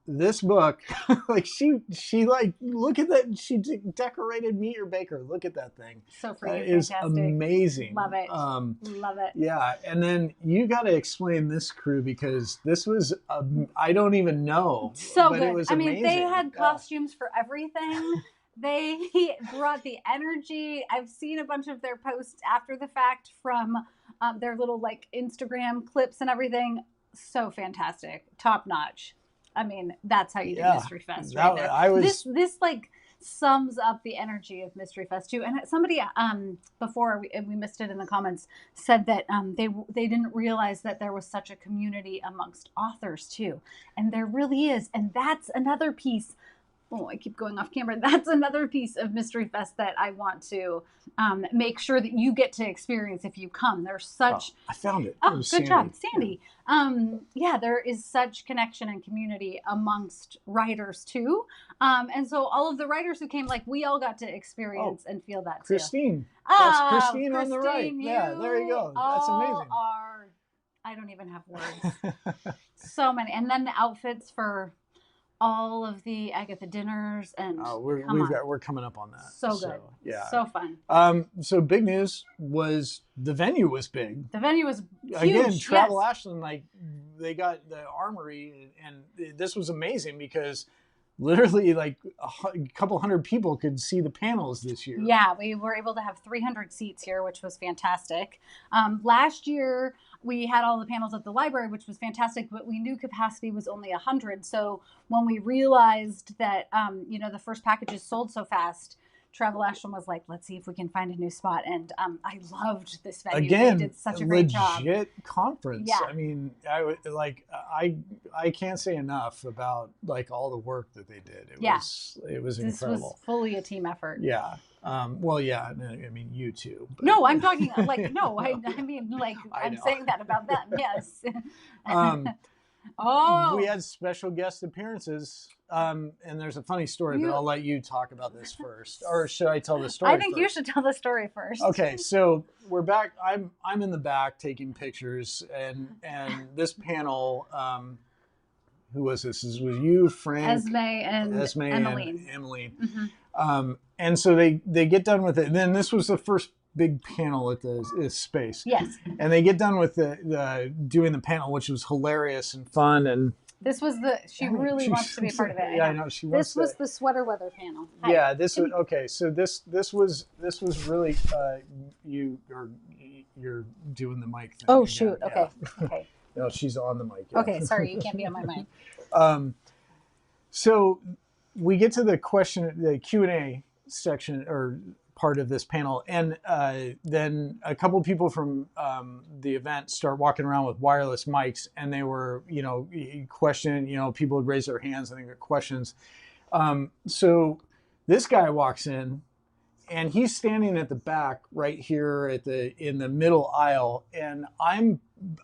This book, like she like, look at that. She decorated Meet Your Baker. Look at that thing. So for you, is fantastic. Amazing. Love it. Love it. Yeah. And then you got to explain this crew, because this was, I don't even know. So but good. It was I mean, amazing. they had costumes for everything. They brought the energy. I've seen a bunch of their posts after the fact from their little like Instagram clips and everything. So fantastic. Top notch. I mean, that's how you do Mystery Fest right there. This like sums up the energy of Mystery Fest too. And somebody before we missed it in the comments said that they didn't realize that there was such a community amongst authors too. And there really is. And that's another piece. Oh, I keep going off camera. That's another piece of Mystery Fest that I want to make sure that you get to experience if you come. There's such... I found it. Oh, good job, Sandy. There is such connection and community amongst writers too. And so all of the writers who came, like, we all got to experience and feel that too. Christine. That's Christine on the right. Yeah, there you go. That's amazing. I don't even have words. So many. And then the outfits for... all of the Agatha dinners, and we're coming up on that. So good. Yeah. So fun. So big news was the venue was big. The venue was huge. Again, Travel Ashland, like they got the armory, and this was amazing because literally like a couple hundred people could see the panels this year. Yeah, we were able to have 300 seats here, which was fantastic. Last year we had all the panels at the library, which was fantastic, but we knew capacity was only 100. So when we realized that, the first packages sold so fast, Travel Ashland was like, let's see if we can find a new spot. And I loved this venue. Again, they did such a great job. Legit conference. Yeah. I mean, I can't say enough about like all the work that they did. It was incredible. This was fully a team effort. Yeah. I mean, you too. But. No, I'm talking like, no, I mean, like, I'm saying that about them. Yes. We had special guest appearances. And there's a funny story, but I'll let you talk about this first. Or should I tell the story I think you should tell the story first. Okay, so we're back. I'm in the back taking pictures, and this panel, who was this? This was you, Frank, Esme, and Emmeline. Mm-hmm. And so they get done with it. And then this was the first big panel at this space. Yes. And they get done with the doing the panel, which was hilarious and fun. And this was she really wants to be a part of it. Yeah, I know she wants. This was the sweater weather panel. Hi. Yeah, this was okay. So this was really you're doing the mic thing. Oh again. shoot! Okay, yeah. okay. No, she's on the mic. Yeah. Okay, sorry, you can't be on my mic. So we get to the Q&A section or part of this panel, and then a couple of people from the event start walking around with wireless mics, and they were, questioning, people would raise their hands and they got questions. So this guy walks in, and he's standing at the back right here in the middle aisle, and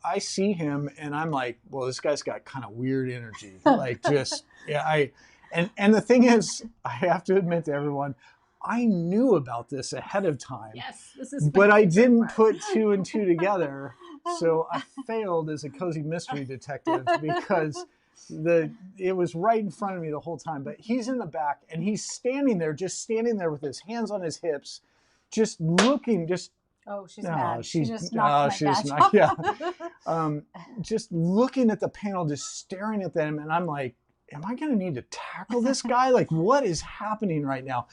I see him and I'm like, well, this guy's got kind of weird energy. Like just, yeah, and the thing is, I have to admit to everyone, I knew about this ahead of time. Yes, this is. But I didn't put 2 and 2 together, so I failed as a cozy mystery detective because it was right in front of me the whole time. But he's in the back and he's standing there with his hands on his hips, just looking, Oh, she's mad. She just knocked my badge off. Yeah. Just looking at the panel, just staring at them, and I'm like, am I going to need to tackle this guy? Like, what is happening right now?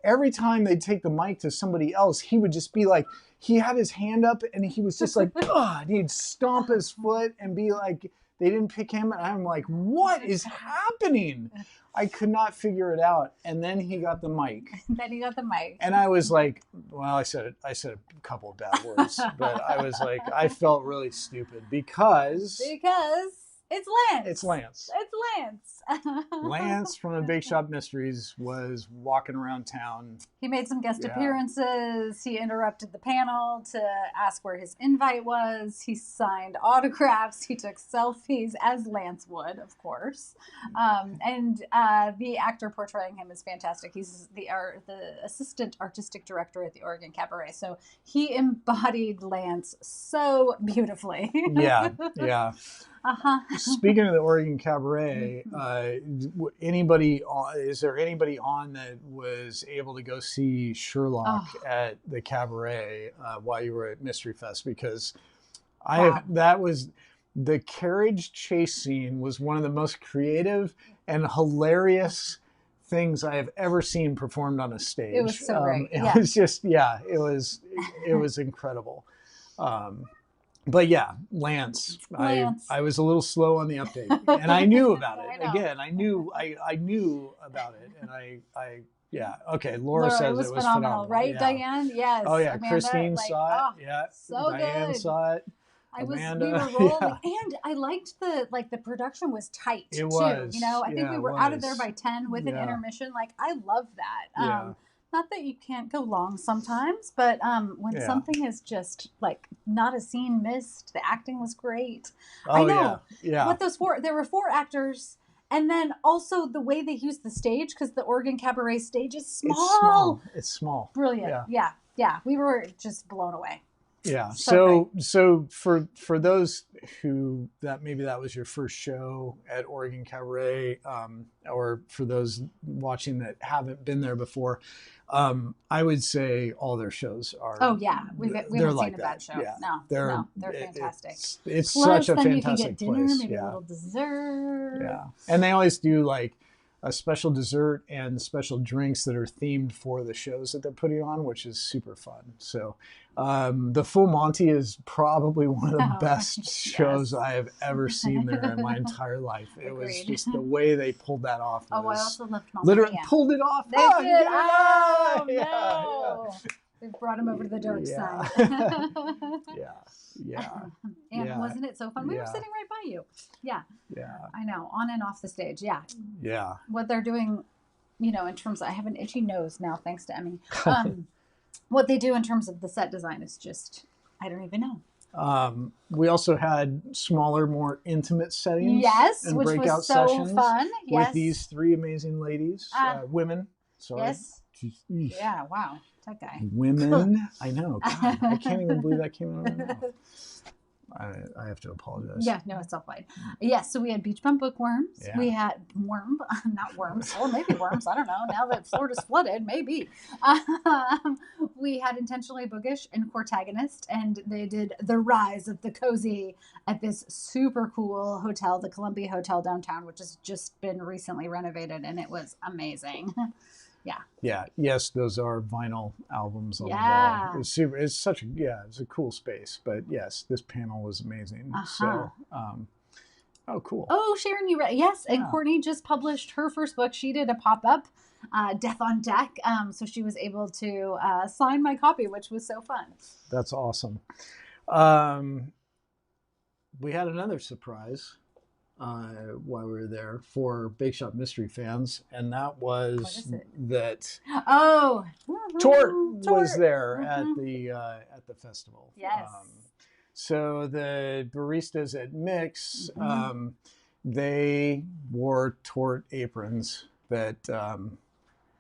Every time they'd take the mic to somebody else, he would just be like, he had his hand up and he was just like, ugh, and he'd stomp his foot and be like, they didn't pick him. And I'm like, what is happening? I could not figure it out. And then he got the mic. And I was like, well, I said a couple of bad words, but I was like, I felt really stupid because it's Lance. It's Lance. Lance from the Bake Shop Mysteries was walking around town. He made some guest appearances. He interrupted the panel to ask where his invite was. He signed autographs. He took selfies, as Lance would, of course. And the actor portraying him is fantastic. He's the assistant artistic director at the Oregon Cabaret. So he embodied Lance so beautifully. Yeah. Speaking of the Oregon Cabaret, is there anybody on that was able to go see Sherlock at the Cabaret while you were at Mystery Fest? Because that was the carriage chase scene was one of the most creative and hilarious things I have ever seen performed on a stage. It was so great. It was just, it was incredible. But yeah, Lance. I was a little slow on the update, and I knew about it. Again, I knew about it, and okay. Laura says it was phenomenal, right, Diane? Yes. Oh yeah, Amanda, Christine saw it. So Diane good. saw it. We were rolling, and I liked the production was tight. It was. Too. I think we were out of there by 10 with an intermission. Like, I love that. Not that you can't go long sometimes, but when something is just like not a scene missed, the acting was great. I know. Yeah. What there were 4 actors, and then also the way they used the stage, because the Oregon Cabaret stage is small. It's small. Brilliant. Yeah. We were just blown away. Yeah. So for those who maybe that was your first show at Oregon Cabaret, or for those watching that haven't been there before, I would say all their shows are. Oh yeah, we haven't seen a bad show. Yeah. No, they're fantastic. It's Plus, such a then fantastic you can get dinner, place. maybe a little dessert. Yeah, and they always do like a special dessert and special drinks that are themed for the shows that they're putting on, which is super fun. So the Full Monty is probably one of the best shows I have ever seen there in my entire life. It was just the way they pulled that off. I also loved Mama literally Mia. Pulled it off. They did. Oh, no. They've brought him over to the dark side. And wasn't it so fun? We were sitting right by you. Yeah. I know. On and off the stage. Yeah. What they're doing, in terms of, I have an itchy nose now, thanks to Emmy. What they do in terms of the set design is just, I don't even know. We also had smaller, more intimate settings. Yes, and which breakout was so sessions fun. Yes. With these 3 amazing ladies, women. Sorry. Yes. Yeah, wow. That guy. Women. I know. God, I can't even believe that came out of my mouth. I have to apologize. Yeah, no, it's all fine. Yes, so we had beach bum bookworms. Yeah. We had not worms, or maybe worms. I don't know. Now that Florida's flooded, maybe. We had Intentionally Bookish and Cortagonist, and they did The Rise of the Cozy at this super cool hotel, the Columbia Hotel downtown, which has just been recently renovated, and it was amazing. Yeah. Yes, those are vinyl albums on the wall. It's super. It's it's a cool space. But yes, this panel was amazing. So, Oh, cool. Oh, Sharon, you read? Yes. Yeah. And Courtney just published her first book. She did a pop-up, Death on Deck. So she was able to sign my copy, which was so fun. That's awesome. We had another surprise while we were there for Bake Shop Mystery fans, and that was that Tort was there at the festival. Yes. So the baristas at Mix, they wore Tort aprons that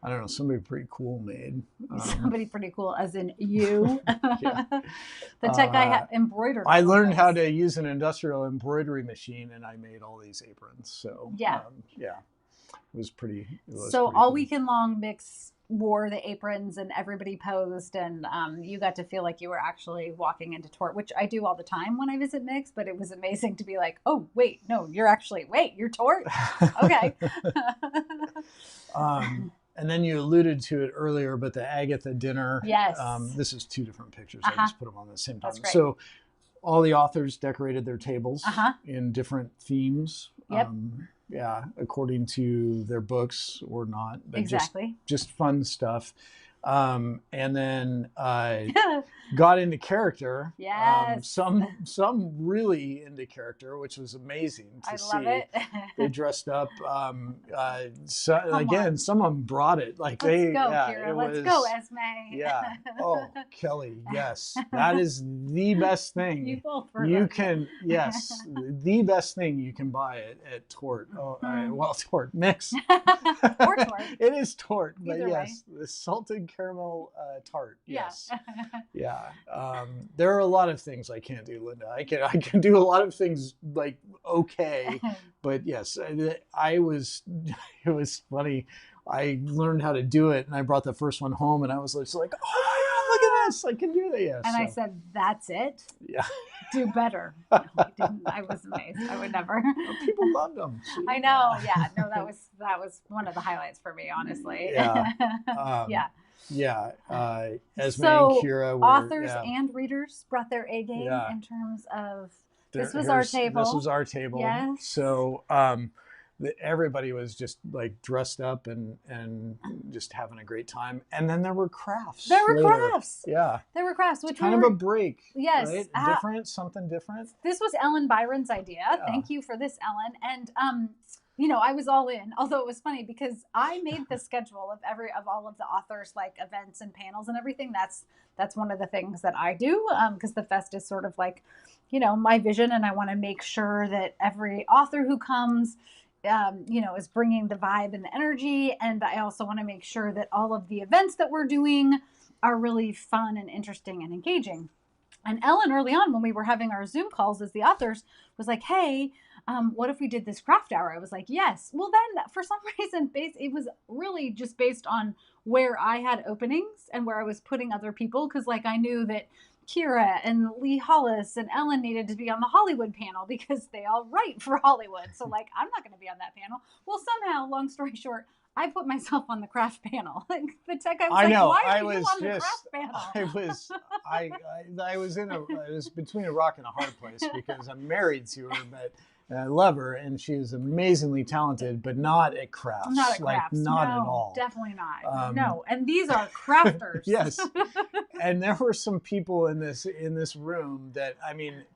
I don't know, somebody pretty cool made. Somebody pretty cool, as in you. The tech guy embroidered. I learned how to use an industrial embroidery machine, and I made all these aprons. So yeah, it was pretty. So all cool. Weekend long, Mix wore the aprons, and everybody posed, and you got to feel like you were actually walking into Tort, which I do all the time when I visit Mix. But it was amazing to be like, oh wait, no, you're Tort. Okay. And then you alluded to it earlier, but the Agatha dinner. Yes. This is two different pictures. I just put them on at the same time. That's great. So all the authors decorated their tables in different themes. Yep. According to their books or not. But exactly. Just fun stuff. And then got into character. Yes. Some really into character, which was amazing to see. I love it. They dressed up. Some of them brought it. Like Let's go, Kira. Let's go, Esme. Yeah. Oh, Kelly. Yes, that is the best thing. You both Yes, the best thing you can buy at Tort. Tort Mix. Or Tort. It is Tort, but Either yes, the salted caramel tart. Yes. Yeah. There are a lot of things I can't do, Linda. I can do a lot of things like okay, but yes, it was funny. I learned how to do it, and I brought the first one home, and I was just like, oh my God, look at this! I can do that. Yes. And I said, that's it. Yeah. Do better. No, I didn't. I was amazed. I would never. People loved them. I know. Yeah. No, that was one of the highlights for me, honestly. Yeah. Yeah. Esme and Kira were authors and readers brought their A game in terms of this was our table. This was our table. Yes. So everybody was just like dressed up and just having a great time. And then there were crafts. There were crafts. Yeah. There were crafts, which kind of a break. Yes. Right? Something different. This was Ellen Byron's idea. Yeah. Thank you for this, Ellen. And I was all in, although it was funny because I made the schedule of all of the authors, like events and panels and everything. That's one of the things that I do because the fest is sort of like, my vision, and I want to make sure that every author who comes, is bringing the vibe and the energy. And I also want to make sure that all of the events that we're doing are really fun and interesting and engaging. And Ellen, early on, when we were having our Zoom calls as the authors, was like, hey, what if we did this craft hour? I was like, yes. Well, then for some reason, it was really just based on where I had openings and where I was putting other people. Because I knew that Kira and Lee Hollis and Ellen needed to be on the Hollywood panel because they all write for Hollywood. So I'm not going to be on that panel. Well, somehow, long story short, I put myself on the craft panel. The tech guy was why are you on the craft panel? I was between a rock and a hard place because I'm married to her, but I love her, and she is amazingly talented, but not at crafts. Not at crafts. Not at all. Definitely not. No, and these are crafters. Yes, and there were some people in this room that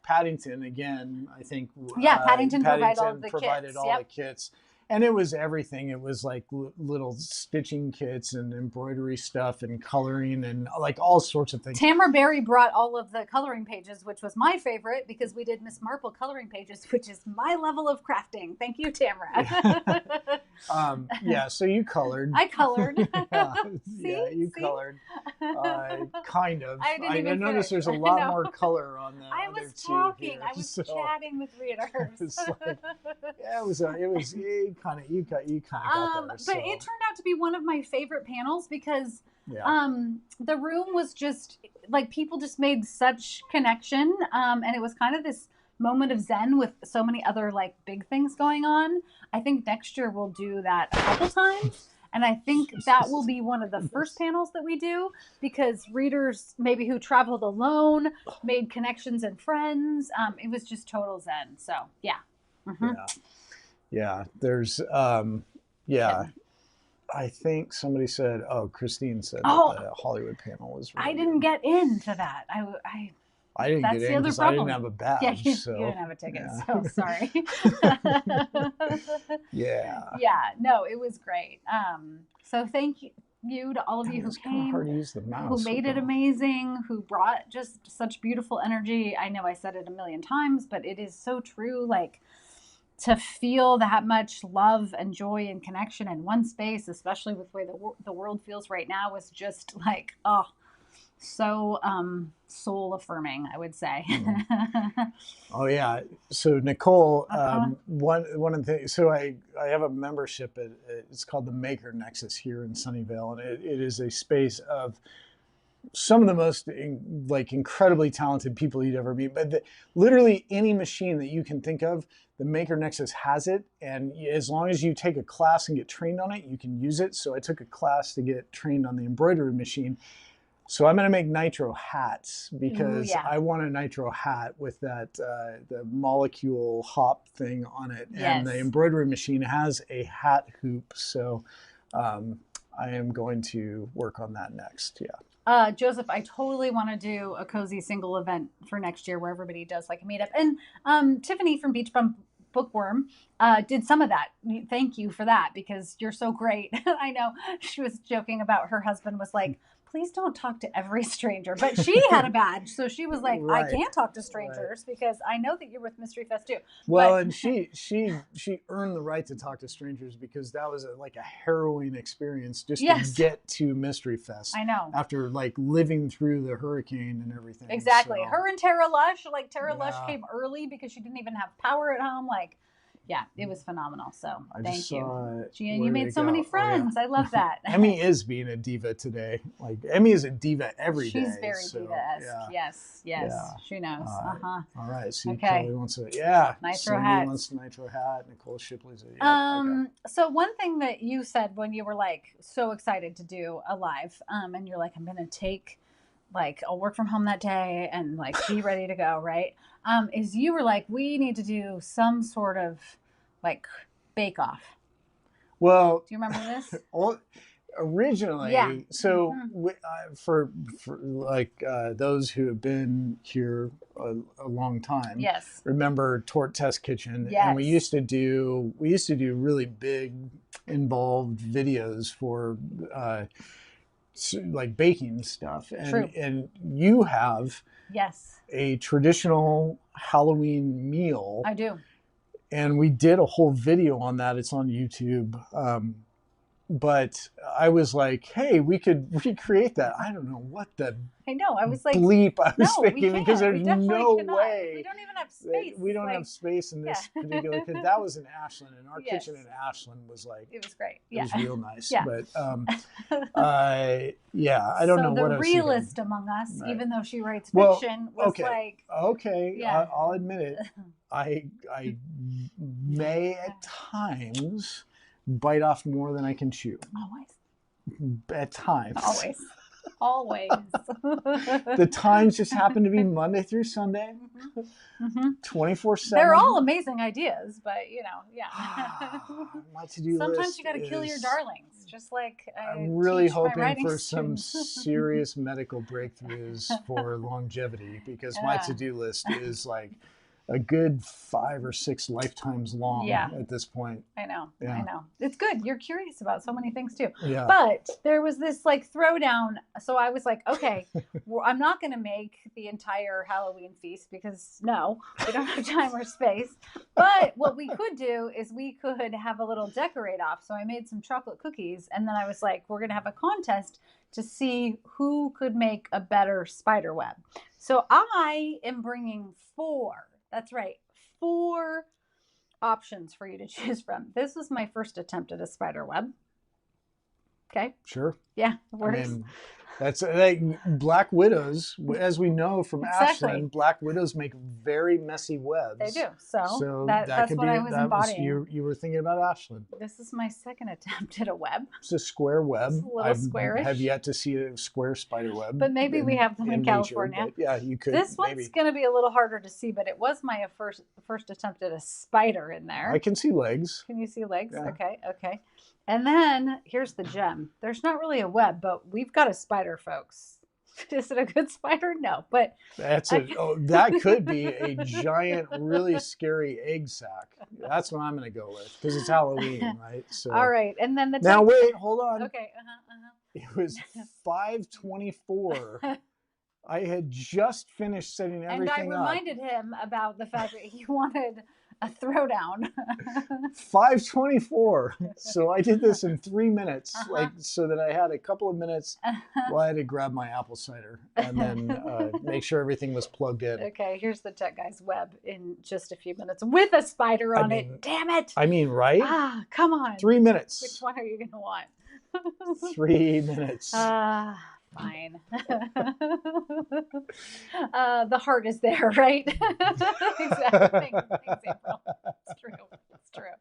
Paddington again. I think. Yeah, Paddington provided all the kits. And it was everything. It was like little stitching kits and embroidery stuff and coloring and like all sorts of things. Tamara Berry brought all of the coloring pages, which was my favorite because we did Miss Marple coloring pages, which is my level of crafting. Thank you, Tamara. So you colored. I colored. You colored. Kind of. I noticed there's a lot more color on the I was talking. I was chatting with readers. You got there. But it turned out to be one of my favorite panels because the room was just like people just made such connection, and it was kind of this moment of zen with so many other like big things going on. I think next year we'll do that a couple times. And I think that will be one of the first panels that we do because readers maybe who traveled alone made connections and friends. It was just total zen. So, yeah. Mm-hmm. Yeah. There's, yeah. I think somebody said, Christine said that the Hollywood panel was really I didn't get into that. I didn't get in because I didn't have a badge. Yeah, you didn't have a ticket, so sorry. Yeah, no, it was great. So thank you to all of you who came, hard to use the mouse, who made it amazing, who brought just such beautiful energy. I know I said it a million times, but it is so true. Like, to feel that much love and joy and connection in one space, especially with the way the world feels right now, was just like, so soul affirming, I would say. Oh yeah. So Nicole, one of the things, so I have a membership at, it's called the Maker Nexus here in Sunnyvale, and it is a space of some of the most incredibly talented people you'd ever meet. But literally any machine that you can think of, the Maker Nexus has it. And as long as you take a class and get trained on it, you can use it. So I took a class to get trained on the embroidery machine. So I'm going to make nitro hats because I want a nitro hat with that the molecule hop thing on it. And the embroidery machine has a hat hoop. So I am going to work on that next. Yeah. Joseph, I totally want to do a cozy single event for next year where everybody does like a meetup. And Tiffany from Beach Bum Bookworm did some of that. Thank you for that because you're so great. I know she was joking about her husband was like, please don't talk to every stranger. But she had a badge. So she was like, I can't talk to strangers because I know that you're with Mystery Fest too. Well, and she earned the right to talk to strangers because that was like a harrowing experience just to get to Mystery Fest. I know. After like living through the hurricane and everything. Exactly. So, her and Tara Lush, Lush came early because she didn't even have power at home. Yeah, it was phenomenal. So thank you. You made so many friends. I love that. Emmy is being a diva today. Like Emmy is a diva every day. She's very diva-esque. Yes. Yeah. She knows. All right. So Kelly wants to, nitro hat. Wants a nitro hat. Nicole Shipley's So one thing that you said when you were like so excited to do a live, and you're like, I'm gonna take I'll work from home that day and be ready to go, right? Is you were like, we need to do some sort of bake off. Well, do you remember this? Originally, so for those who have been here a long time, remember Tort Test Kitchen, and we used to do really big, involved videos for baking stuff, and you have a traditional Halloween meal. I do. And we did a whole video on that. It's on YouTube. But I was like, hey, we could recreate that. I don't know what the I was like, bleep I was thinking because there's no way. We don't even have space. We don't have space in this particular, because that was in Ashland, and our kitchen in Ashland was it was great. It was real nice. But I don't know what I was the realist among us, even though she writes fiction, was I'll admit it. I may at times bite off more than I can chew. Always. At times. Always. The times just happen to be Monday through Sunday, 24/7. They're all amazing ideas, but my to-do sometimes list you got to kill your darlings. Just I'm really hoping for some serious medical breakthroughs for longevity, because my to-do list is a good 5 or 6 lifetimes long at this point. I know. It's good. You're curious about so many things too. Yeah. But there was this throwdown. So I was like, okay, I'm not going to make the entire Halloween feast because we don't have time or space. But what we could do is we could have a little decorate off. So I made some chocolate cookies, and then I was like, we're going to have a contest to see who could make a better spider web. So I am bringing 4. That's right. 4 options for you to choose from. This was my first attempt at a spider web. Okay. Sure. Yeah. It works. That's like black widows, as we know from Exactly. Ashland. Black widows make very messy webs. They do. So that that's could what be I was embodying. you were thinking about Ashland. This is my second attempt at a web. It's a square web. It's a little squarish. Have yet to see a square spider web. But maybe we have them in California. Nature, yeah, you could. This one's going to be a little harder to see, but it was my first attempt at a spider in there. I can see legs. Can you see legs? Yeah. Okay. And then here's the gem. There's not really a web, but we've got a spider, folks. Is it a good spider? No, but that could be a giant, really scary egg sac. That's what I'm going to go with because it's Halloween, right? So all right, and then wait, hold on. Okay. It was 5:24. I had just finished setting everything up. And I reminded him about the fact that he wanted a throwdown. 5:24. So I did this in 3 minutes, so that I had a couple of minutes while I had to grab my apple cider and then make sure everything was plugged in. Okay, here's the tech guy's web in just a few minutes with a spider on it. Damn it! I mean, right? Come on. 3 minutes. Which one are you going to want? 3 minutes. Fine. The heart is there, right? Exactly. Thanks, April. It's true.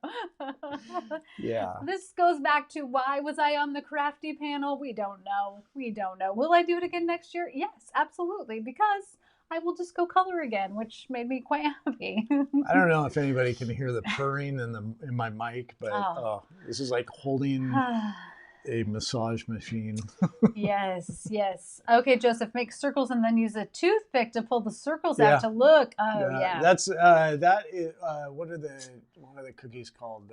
Yeah. This goes back to why was I on the crafty panel? We don't know. Will I do it again next year? Yes, absolutely. Because I will just go color again, which made me quite happy. I don't know if anybody can hear the purring in my mic, but this is like holding a massage machine. Yes. Okay, Joseph, make circles and then use a toothpick to pull the circles out to look. That's that is what are the cookies called?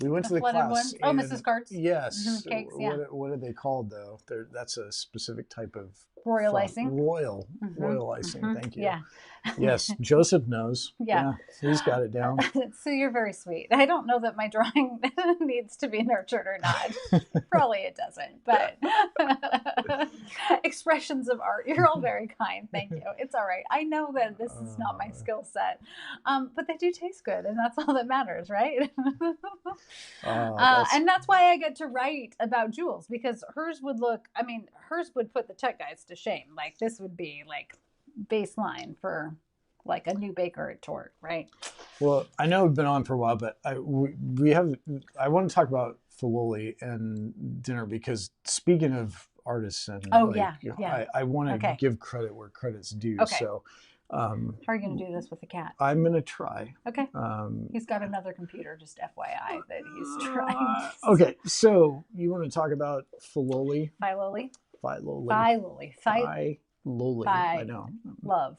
We went to the class. Mrs. Carts. Yes. Mm-hmm. Cakes, what are they called though? That's a specific type of royal icing. Royal icing. Mm-hmm. Thank you. Yeah. Yes, Joseph knows. Yeah, he's got it down. So you're very sweet. I don't know that my drawing needs to be nurtured or not. Probably it doesn't, but expressions of art. You're all very kind. Thank you. It's all right. I know that this is not my skill set, but they do taste good, and that's all that matters, right? And that's why I get to write about Jules, because hers would put the tech guys to shame. Like this would be like baseline for like a new baker at Tort, right? Well, I know we've been on for a while, but I want to talk about Frightfully and dinner, because speaking of artists and I want to give credit where credit's due. Okay. So how are you going to do this with the cat? I'm going to try. Okay. He's got another computer, just FYI, that he's trying. Okay, so you want to talk about Frightfully? Frightfully. I know. Live.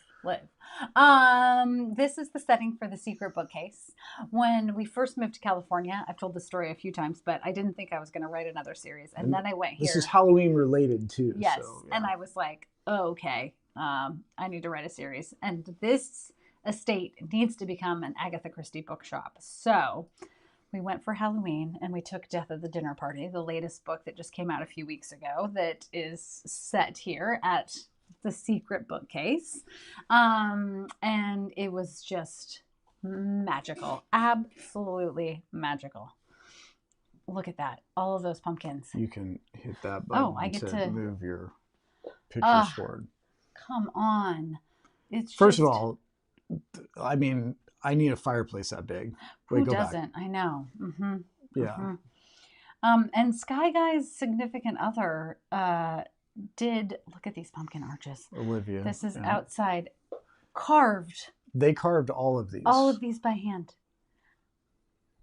This is the setting for the secret bookcase. When we first moved to California, I've told the story a few times, but I didn't think I was going to write another series. And then I went here. This is Halloween related too. Yes. So, yeah. And I was like, oh, okay, I need to write a series. And this estate needs to become an Agatha Christie bookshop. So we went for Halloween and we took Death at the Dinner Party, the latest book that just came out a few weeks ago that is set here at the secret bookcase. And it was just magical. Absolutely magical. Look at that. All of those pumpkins. You can hit that button I get to move your pictures forward. Come on. First of all, I mean, I need a fireplace that big. Who doesn't? I know. Mm-hmm. Yeah. Mm-hmm. And Sky Guy's significant other did look at these pumpkin arches. Olivia. This is outside, carved. They carved all of these. All of these by hand.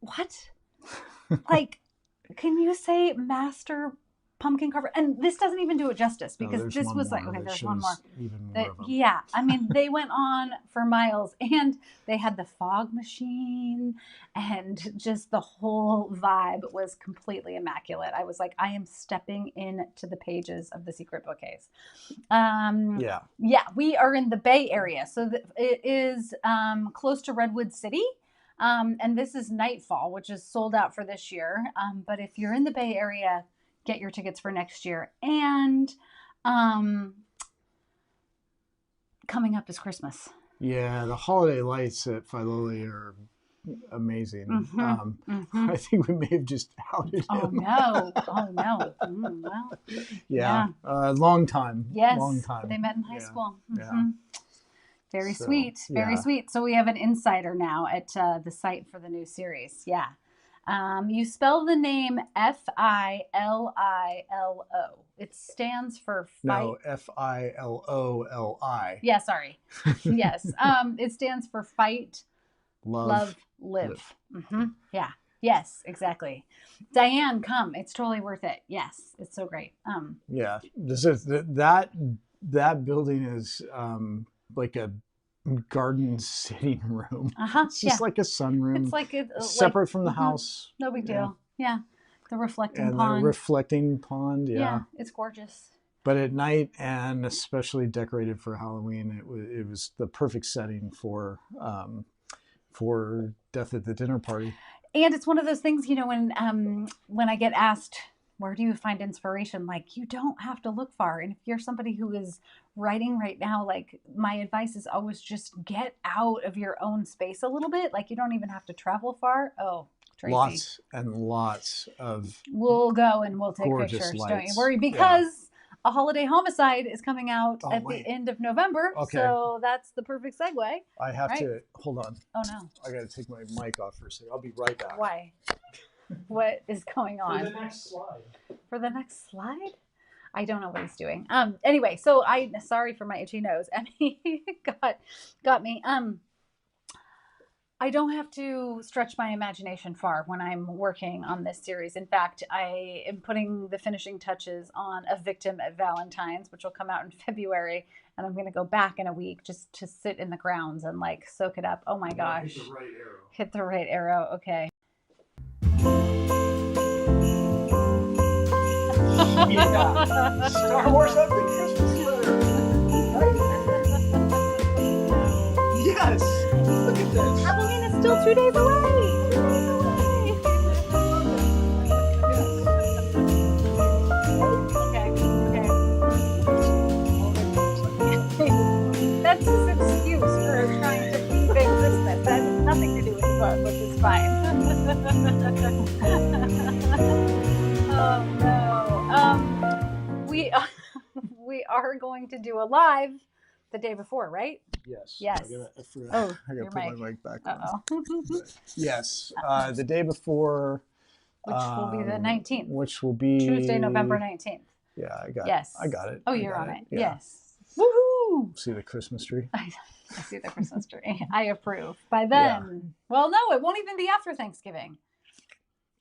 What? Like, can you say master pumpkin carver? And this doesn't even do it justice, because this was like, okay, there's one more. Even more of them. Yeah, I mean, they went on for miles, and they had the fog machine, and just the whole vibe was completely immaculate. I was like, I am stepping into the pages of the secret bookcase. Yeah, we are in the Bay Area, so it is close to Redwood City. And this is Nightfall, which is sold out for this year. But if you're in the Bay Area, get your tickets for next year. And coming up is Christmas. Yeah, the holiday lights at Frightfully are amazing. Mm-hmm. I think we may have just outed Oh him. no! Oh no! Well, yeah. Long time. Yes, long time. They met in high school. Yeah. Very sweet. Very sweet. So we have an insider now at the site for the new series. Yeah. You spell the name F-I-L-I-L-O. It stands for fight. No, F-I-L-O-L-I. Yeah, sorry. Yes. It stands for fight, love, live. Yeah. Yes, exactly. Diane, come. It's totally worth it. Yes, it's so great. Yeah, this is that building is like a garden sitting room. It's just like a sunroom. It's like separate from the house. No big deal. Yeah. The reflecting and pond. The reflecting pond. Yeah, it's gorgeous. But at night, and especially decorated for Halloween, it was the perfect setting for Death at the Dinner Party. And it's one of those things, you know, when I get asked, where do you find inspiration? Like, you don't have to look far. And if you're somebody who is writing right now, like, my advice is always just get out of your own space a little bit. Like, you don't even have to travel far. Oh, Tracy. Lots and lots of We'll go and we'll take pictures. Lights. Don't you worry, because A Holiday Homicide is coming out at the end of November. Okay. So that's the perfect segue. I have to, hold on. Oh no. I got to take my mic off for a second. I'll be right back. Why? What is going on? For the next slide. For the next slide? I don't know what he's doing. Anyway, so sorry for my itchy nose. And he got me. I don't have to stretch my imagination far when I'm working on this series. In fact, I am putting the finishing touches on A Victim at Valentine's, which will come out in February. And I'm going to go back in a week just to sit in the grounds and like soak it up. Oh my gosh. Hit the right arrow. Hit the right arrow. Okay. Yeah. Star Wars Ugly Christmas sweater. Right? Yes. Look at this. Halloween is still 2 days away. 2 days away. Okay. That's his excuse for trying to be big Christmas. That has nothing to do with the book, which is fine. Oh no. We are going to do a live the day before, right? Yes. Yes. I gotta put mic. my mic back on. Yes. The day before. Which will be the 19th. Which will be Tuesday, November 19th. Yeah, I got it. Oh, you're on it. Yeah. Yes. Woohoo! See the Christmas tree? I see the Christmas tree. I approve. By then, well, no, it won't even be after Thanksgiving.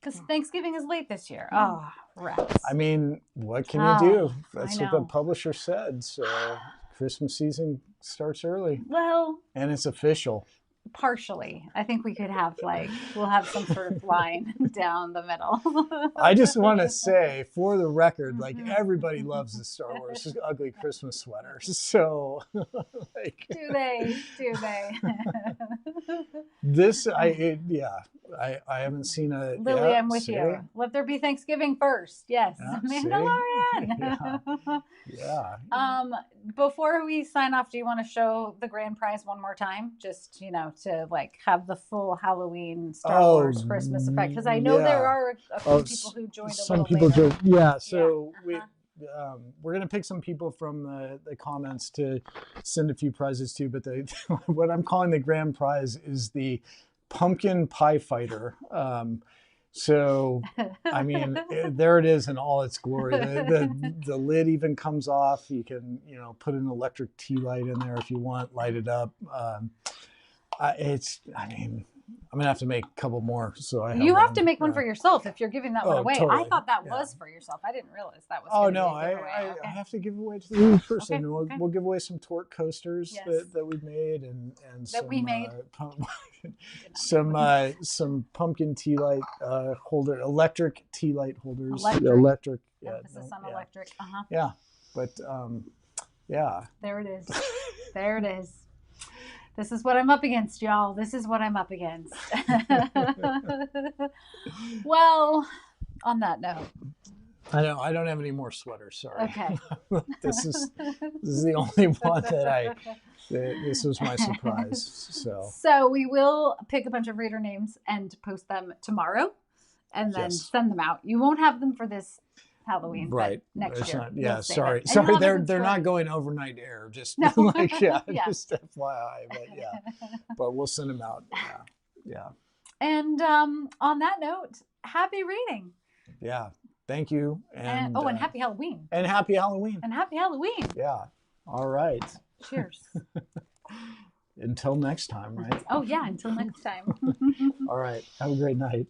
Because Thanksgiving is late this year. Oh, rats. I mean, what can you do? That's what the publisher said. So Christmas season starts early. Well. And it's official. Partially. I think we could have we'll have some sort of line down the middle. I just want to say, for the record, everybody loves the Star Wars Ugly Christmas sweaters. So, do they? This, I haven't seen a. Lily, I'm with you. Let there be Thanksgiving first. Yes, Mandalorian. Yeah. Before we sign off, do you want to show the grand prize one more time? Just to have the full Halloween Star Wars Christmas effect, because I know there are a few people who joined a little later. So we're gonna pick some people from the comments to send a few prizes to, but what I'm calling the grand prize is the pumpkin pie fighter. So, I mean, there it is in all its glory. The lid even comes off. You can, put an electric tea light in there if you want, light it up. I'm gonna have to make a couple more. So you have to make one for yourself if you're giving that one away. Totally. I thought that was for yourself. I didn't realize that was. Oh no, I have to give away to the person. Okay. We'll give away some torque coasters that we made and some pumpkin tea light electric tea light holders. Electric. Emphasis on electric. Yeah, but There it is. There it is. This is what I'm up against, y'all. This is what I'm up against. Well, on that note, I don't have any more sweaters. Sorry. Okay. This is the only one that this was my surprise. So we will pick a bunch of reader names and post them tomorrow, and then send them out. You won't have them for this Halloween, right? But next year. Sorry. They're not going overnight air. Just no. Just FYI. But we'll send them out. Yeah. And on that note, happy reading. Yeah. Thank you. And happy Halloween. And happy Halloween. And happy Halloween. Yeah. All right. Cheers. Until next time, right? Oh, yeah. Until next time. All right. Have a great night.